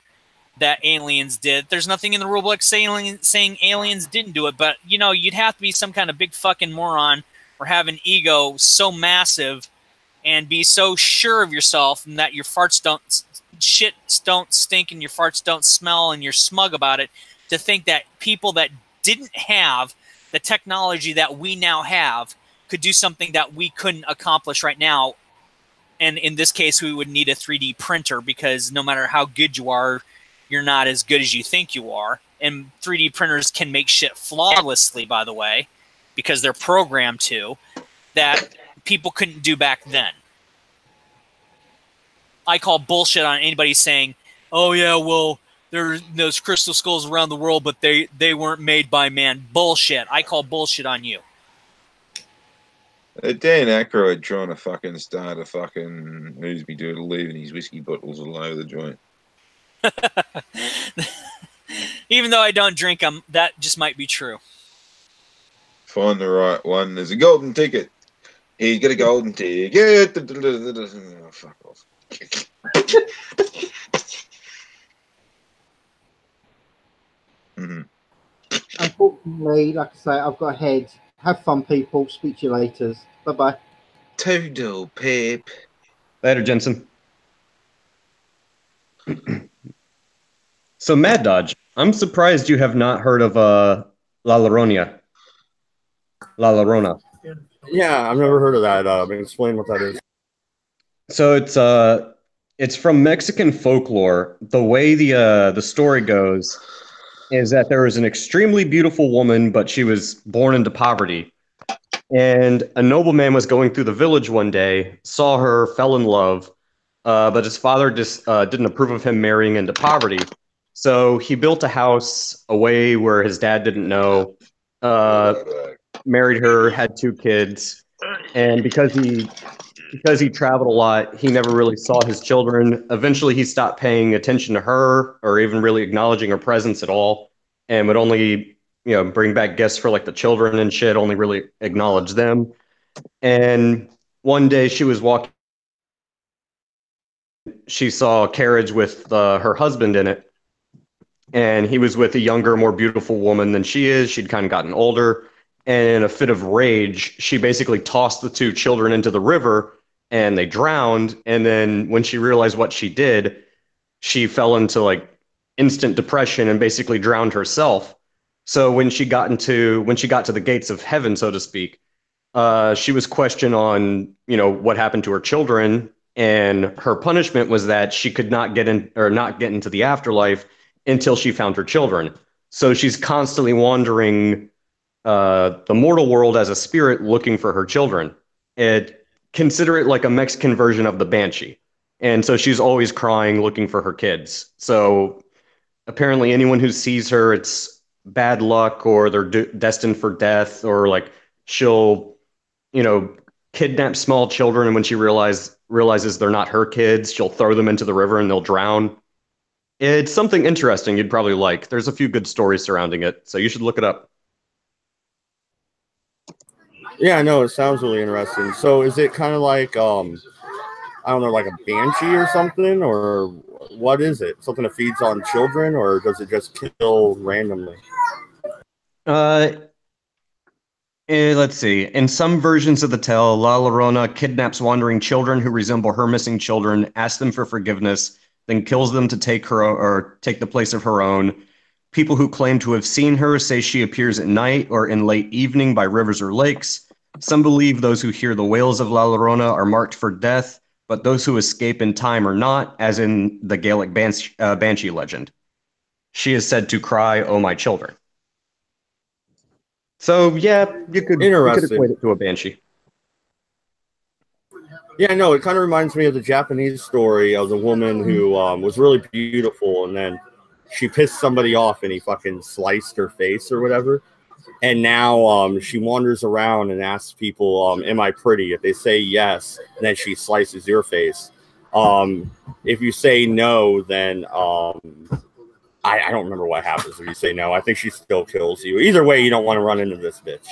that aliens did. There's nothing in the rule book saying aliens didn't do it. But you'd have to be some kind of big fucking moron or have an ego so massive and be so sure of yourself and that your farts don't stink and your farts don't smell and you're smug about it, to think that people that didn't have the technology that we now have could do something that we couldn't accomplish right now. And in this case, we would need a 3D printer, because no matter how good you are, you're not as good as you think you are. And 3D printers can make shit flawlessly, by the way, because they're programmed to, that people couldn't do back then. I call bullshit on anybody saying, oh yeah, well, there's those crystal skulls around the world, but they weren't made by man. Bullshit. I call bullshit on you. Dan Aykroyd trying to fucking start a fucking Newsby Doodle, leaving his whiskey bottles all over the joint. Even though I don't drink them, that just might be true. Find the right one. There's a golden ticket. He's got a golden ticket. Oh, fuck off. Unfortunately, like I say, I've got a head. Have fun, people. Speak to you later. Bye-bye. Total Pip. Later, Jensen. So, Mad Dodge, I'm surprised you have not heard of La Llorona. La Llorona. Yeah, I've never heard of that. Explain what that is. So it's from Mexican folklore. The way the story goes is that there was an extremely beautiful woman, but she was born into poverty. And a nobleman was going through the village one day, saw her, fell in love, but his father just didn't approve of him marrying into poverty. So he built a house away where his dad didn't know, married her, had 2 kids, and because he traveled a lot, he never really saw his children. Eventually, he stopped paying attention to her or even really acknowledging her presence at all, and would only, bring back guests for like the children and shit, only really acknowledge them. And one day she was walking, she saw a carriage with her husband in it, and he was with a younger, more beautiful woman than she is. She'd kind of gotten older, and in a fit of rage, she basically tossed the 2 children into the river and they drowned. And then when she realized what she did, she fell into like instant depression and basically drowned herself. So when she got to the gates of heaven, so to speak, she was questioned on, what happened to her children, and her punishment was that she could not get into the afterlife until she found her children. So she's constantly wandering the mortal world as a spirit looking for her children. Consider it like a Mexican version of the Banshee. And so she's always crying, looking for her kids. So apparently anyone who sees her, it's bad luck, or they're destined for death, or like she'll, kidnap small children, and when she realizes they're not her kids, she'll throw them into the river and they'll drown. It's something interesting you'd probably like. There's a few good stories surrounding it, so you should look it up. Yeah, I know, it sounds really interesting. So is it kind of like I don't know, like a banshee or something, or what is it? Something that feeds on children, or does it just kill randomly? Let's see. In some versions of the tale, La Llorona kidnaps wandering children who resemble her missing children, asks them for forgiveness, then kills them to take the place of her own. People who claim to have seen her say she appears at night or in late evening by rivers or lakes. Some believe those who hear the wails of La Llorona are marked for death, but those who escape in time are not, as in the Gaelic Banshee legend. She is said to cry, "Oh, my children." So, yeah, you could equate it to a banshee. Yeah, no, it kind of reminds me of the Japanese story of the woman who was really beautiful, and then she pissed somebody off and he fucking sliced her face or whatever. And now she wanders around and asks people, am I pretty? If they say yes, then she slices your face. If you say no, then I don't remember what happens if you say no. I think she still kills you. Either way, you don't want to run into this bitch.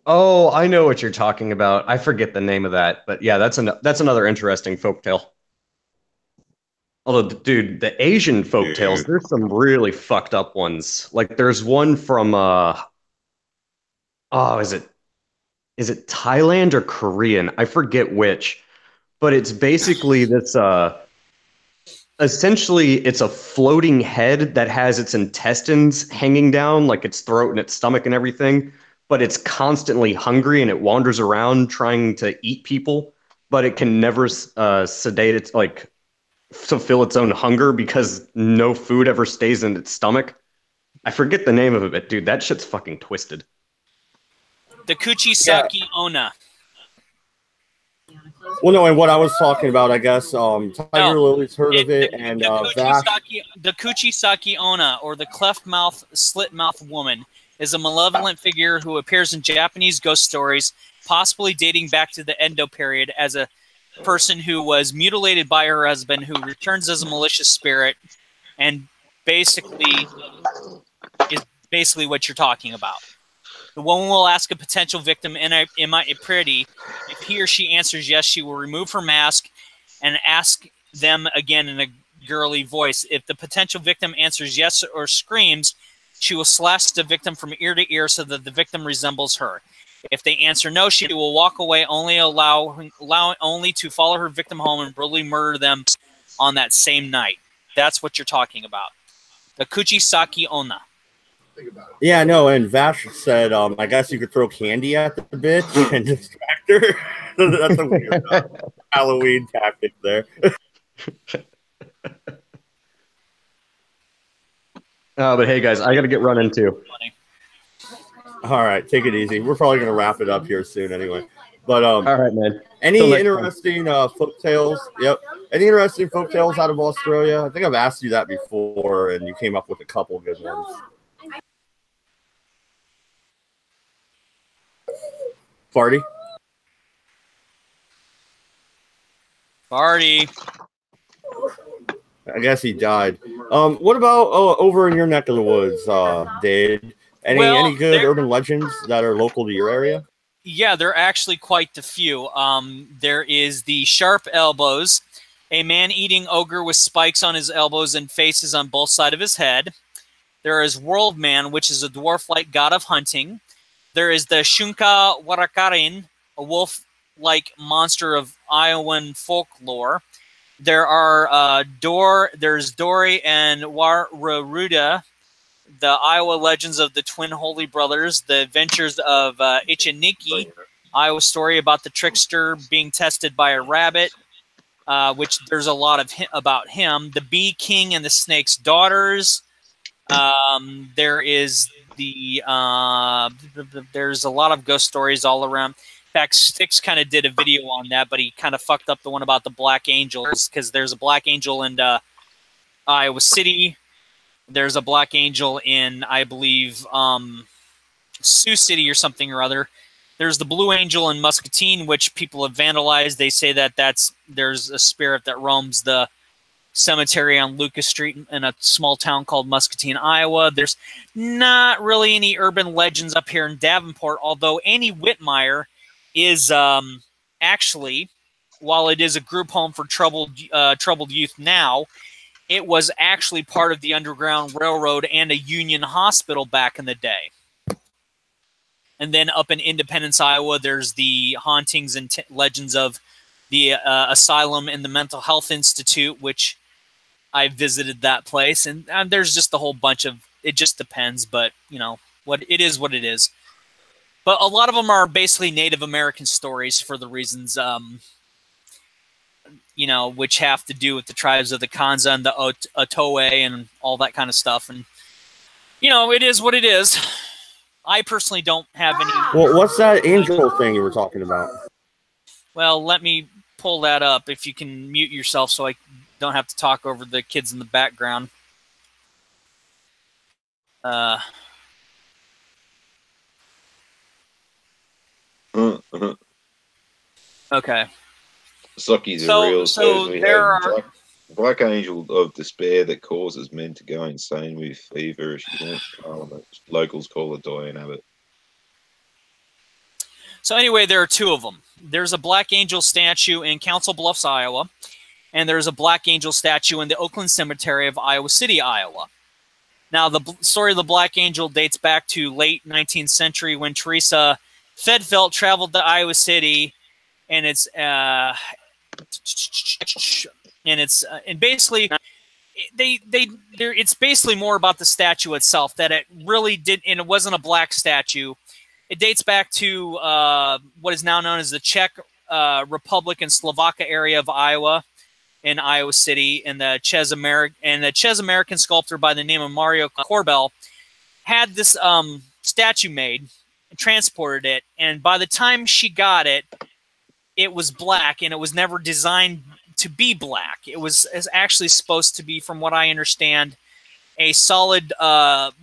Oh, I know what you're talking about. I forget the name of that, but yeah, that's another interesting folktale. Although, dude, the Asian folktales, there's some really fucked up ones. Like, there's one from is it Thailand or Korean? I forget which, but it's basically this essentially it's a floating head that has its intestines hanging down, like its throat and its stomach and everything, but it's constantly hungry and it wanders around trying to eat people, but it can never sedate its, like, fulfill its own hunger because no food ever stays in its stomach. I forget the name of it, but dude, that shit's fucking twisted. The Kuchisaki Onna. Well, no, and what I was talking about, I guess, Tiger Lily's heard of it, and the Kuchisaki Onna, or the cleft mouth, slit mouth woman, is a malevolent figure who appears in Japanese ghost stories, possibly dating back to the Edo period, as a person who was mutilated by her husband, who returns as a malicious spirit, and basically what you're talking about. The woman will ask a potential victim, am I pretty? If he or she answers yes, she will remove her mask and ask them again in a girly voice. If the potential victim answers yes or screams, she will slash the victim from ear to ear so that the victim resembles her. If they answer no, she will walk away, allow only to follow her victim home and brutally murder them on that same night. That's what you're talking about. The Kuchisaki Onna. Yeah, no, and Vash said, I guess you could throw candy at the bitch and distract her. That's a weird Halloween tactic there. But hey, guys, I got to get running too. All right, take it easy. We're probably going to wrap it up here soon anyway. But all right, man. Any interesting folk tales? Yep. Any interesting folk tales out of Australia? I think I've asked you that before, and you came up with a couple good ones. Farty? Farty. I guess he died. What about over in your neck of the woods, Dave? Any good urban legends that are local to your area? Yeah, there are actually quite a few. There is the Sharp Elbows, a man-eating ogre with spikes on his elbows and faces on both sides of his head. There is World Man, which is a dwarf-like god of hunting. There is the Shunka Warakarin, a wolf like monster of Iowan folklore. There are there's Dory and Waruda, the Iowa legends of the twin holy brothers, the adventures of Ichiniki, Iowa story about the trickster being tested by a rabbit, which there's a lot of about him. The Bee King and the Snake's Daughters. There is there's a lot of ghost stories all around. In fact, Styx kind of did a video on that, but he kind of fucked up the one about the Black Angels, because there's a Black Angel in Iowa City. There's a Black Angel in, I believe, Sioux City or something or other. There's the Blue Angel in Muscatine, which people have vandalized. They say that there's a spirit that roams the cemetery on Lucas Street in a small town called Muscatine, Iowa. There's not really any urban legends up here in Davenport, although Annie Whitmire is actually, while it is a group home for troubled youth now, it was actually part of the Underground Railroad and a Union hospital back in the day. And then up in Independence, Iowa, there's the hauntings and legends of the asylum and the Mental Health Institute, which I visited that place. And there's just a whole bunch of, it just depends, but, you know, what it is. But a lot of them are basically Native American stories for the reasons, you know, which have to do with the tribes of the Kanza and the Otoe and all that kind of stuff. And, you know, it is what it is. I personally don't have any... Well, what's that angel thing you were talking about? Well, let me pull that up. If you can mute yourself so I don't have to talk over the kids in the background. Okay. Sucky's a real. So there are Black Angel of Despair that causes men to go insane with feverish Parliament. Locals call it Diane Abbott. So anyway, there are two of them. There's a Black Angel statue in Council Bluffs, Iowa, and there's a Black Angel statue in the Oakland Cemetery of Iowa City, Iowa. Now, the story of the Black Angel dates back to late 19th century when Teresa Fedfeld traveled to Iowa City, and it's basically it's basically more about the statue itself, that it really did, and it wasn't a black statue. It dates back to what is now known as the Czech Republic and Slovakia area of Iowa, in Iowa City, and the Czech American sculptor by the name of Mario Korbel had this statue made and transported it, and by the time she got it, it was black, and it was never designed to be black. It was actually supposed to be, from what I understand, a solid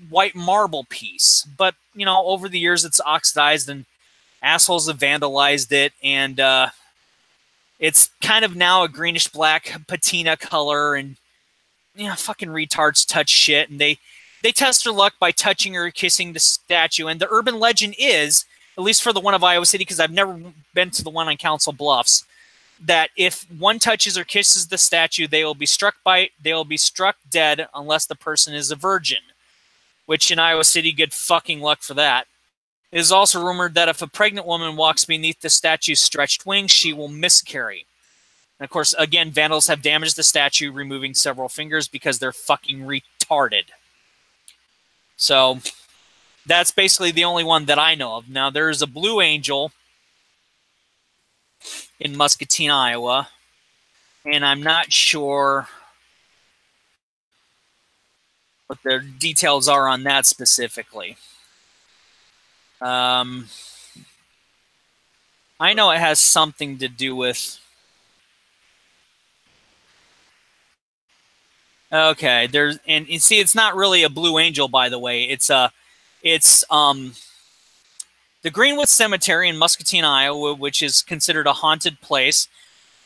white marble piece. But, you know, over the years it's oxidized and assholes have vandalized it, and it's kind of now a greenish black patina color, and, you know, fucking retards touch shit, and they test their luck by touching or kissing the statue. And the urban legend is, at least for the one of Iowa City, because I've never been to the one on Council Bluffs, that if one touches or kisses the statue, they will be struck dead unless the person is a virgin. Which in Iowa City, good fucking luck for that. It is also rumored that if a pregnant woman walks beneath the statue's stretched wings, she will miscarry. And of course, again, vandals have damaged the statue, removing several fingers because they're fucking retarded. So that's basically the only one that I know of. Now, there is a Blue Angel in Muscatine, Iowa, and I'm not sure what the details are on that specifically. I know it has something to do with... Okay, and you see, it's not really a Blue Angel, by the way. It's the Greenwood Cemetery in Muscatine, Iowa, which is considered a haunted place.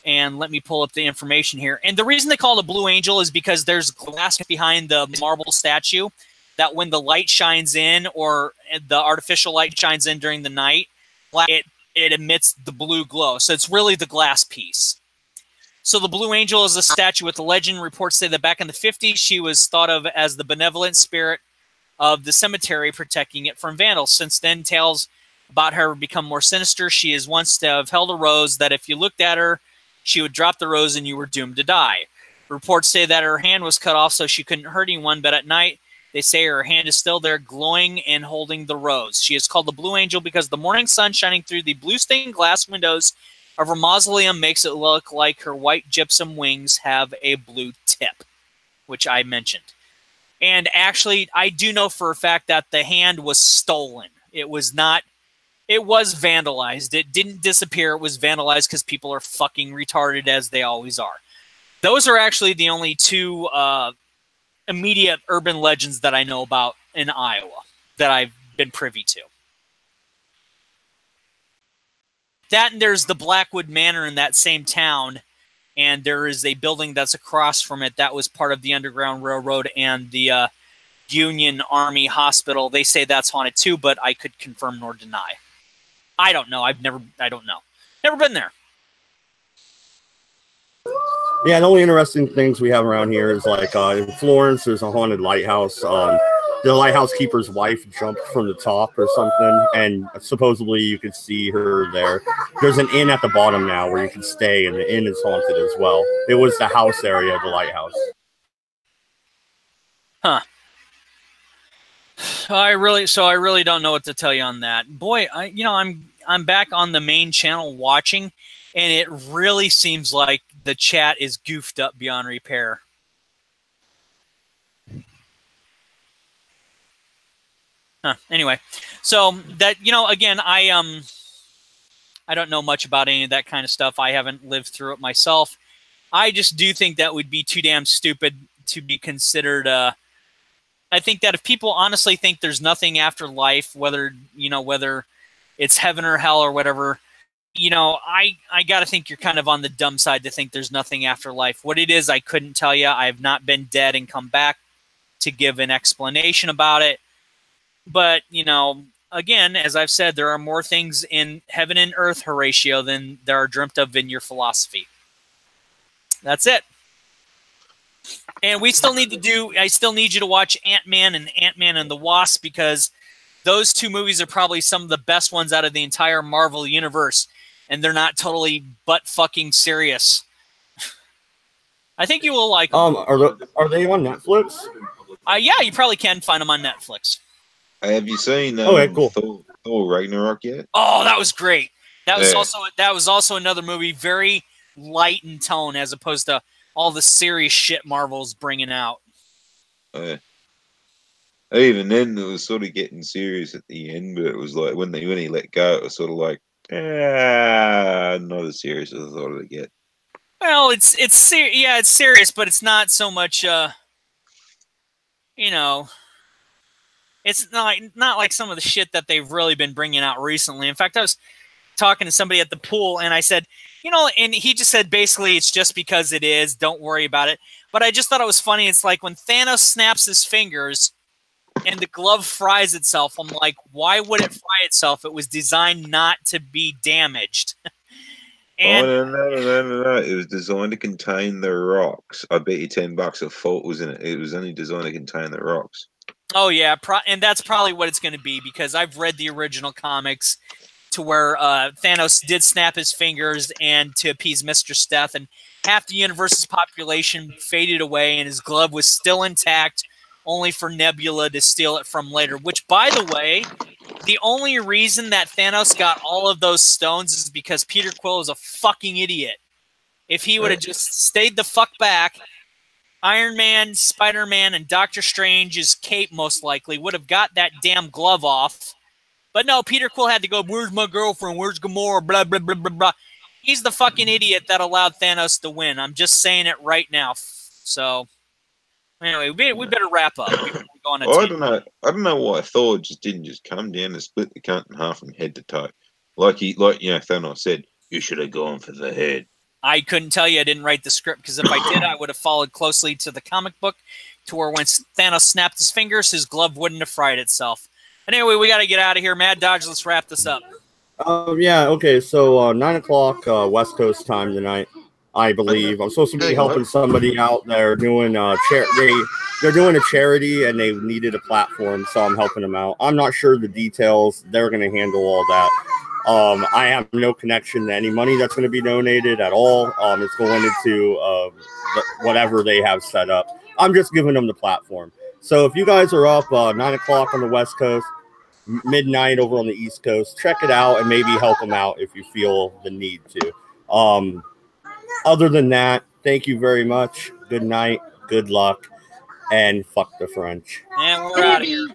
And let me pull up the information here. And the reason they call it a Blue Angel is because there's glass behind the marble statue that when the light shines in, or the artificial light shines in during the night, it emits the blue glow. So it's really the glass piece. So the Blue Angel is a statue with the legend. Reports say that back in the 50s, she was thought of as the benevolent spirit of the cemetery, protecting it from vandals. Since then, tales about her become more sinister. She is once to have held a rose that if you looked at her, she would drop the rose and you were doomed to die. Reports say that her hand was cut off so she couldn't hurt anyone, but at night, they say her hand is still there, glowing and holding the rose. She is called the Blue Angel because the morning sun shining through the blue stained glass windows of her mausoleum makes it look like her white gypsum wings have a blue tip, which I mentioned. And actually, I do know for a fact that the hand was stolen. It was not, it was vandalized. It didn't disappear. It was vandalized because people are fucking retarded, as they always are. Those are actually the only two immediate urban legends that I know about in Iowa that I've been privy to. That, and there's the Blackwood Manor in that same town, and there is a building that's across from it that was part of the Underground Railroad and the Union Army Hospital. They say that's haunted too, but I could confirm nor deny. I don't know. I don't know. Never been there. Yeah, the only interesting things we have around here is like in Florence, there's a haunted lighthouse. The lighthouse keeper's wife jumped from the top or something, and supposedly you could see her there. There's an inn at the bottom now where you can stay, and the inn is haunted as well. It was the house area of the lighthouse. Huh. I really don't know what to tell you on that. Boy, I'm back on the main channel watching, and it really seems like the chat is goofed up beyond repair. Anyway, so that, again, I don't know much about any of that kind of stuff. I haven't lived through it myself. I just do think that would be too damn stupid to be considered. I think that if people honestly think there's nothing after life, whether it's heaven or hell or whatever, I got to think you're kind of on the dumb side to think there's nothing after life. What it is, I couldn't tell you. I have not been dead and come back to give an explanation about it. But, again, as I've said, there are more things in heaven and earth, Horatio, than there are dreamt of in your philosophy. That's it. And I still need you to watch Ant-Man and Ant-Man and the Wasp, because those two movies are probably some of the best ones out of the entire Marvel universe. And they're not totally butt-fucking serious. I think you will like them. Are they on Netflix? Yeah, you probably can find them on Netflix. Have you seen cool. Thor Ragnarok yet? Oh, that was great. That was also another movie, very light in tone, as opposed to all the serious shit Marvel's bringing out. Even then, it was sort of getting serious at the end, but it was like when he let go, it was sort of like, not as serious as I thought it'd get. Well, it's serious, but it's not so much. It's not like some of the shit that they've really been bringing out recently. In fact, I was talking to somebody at the pool, and I said, and he just said, basically, it's just because it is. Don't worry about it. But I just thought it was funny. It's like when Thanos snaps his fingers and the glove fries itself. I'm like, why would it fry itself? It was designed not to be damaged. And no. It was designed to contain the rocks. I bet you $10 a fault was in it. It was only designed to contain the rocks. Oh, yeah, and that's probably what it's going to be, because I've read the original comics to where Thanos did snap his fingers and to appease Mr. Death, and half the universe's population faded away, and his glove was still intact, only for Nebula to steal it from later. Which, by the way, the only reason that Thanos got all of those stones is because Peter Quill is a fucking idiot. If he would have just stayed the fuck back, Iron Man, Spider-Man, and Doctor Strange's cape most likely would have got that damn glove off. But no, Peter Quill had to go, where's my girlfriend? Where's Gamora? Blah, blah, blah, blah, blah. He's the fucking idiot that allowed Thanos to win. I'm just saying it right now. So, anyway, we better wrap up. I don't know why Thor didn't just come down and split the cunt in half from head to toe. Like Thanos said, you should have gone for the head. I couldn't tell you. I didn't write the script, because if I did, I would have followed closely to the comic book, to where when Thanos snapped his fingers, his glove wouldn't have fried itself. But anyway, we got to get out of here. Mad Dodge, let's wrap this up. Yeah, okay, so 9 o'clock West Coast time tonight, I believe. I'm supposed to be helping somebody out there doing they're doing a charity and they needed a platform, so I'm helping them out. I'm not sure the details. They're going to handle all that. I have no connection to any money that's going to be donated at all. It's going into whatever they have set up. I'm just giving them the platform. So if you guys are up 9 o'clock on the West Coast, midnight over on the East Coast, check it out and maybe help them out if you feel the need to. Other than that, thank you very much. Good night. Good luck. And fuck the French. And we're out of here.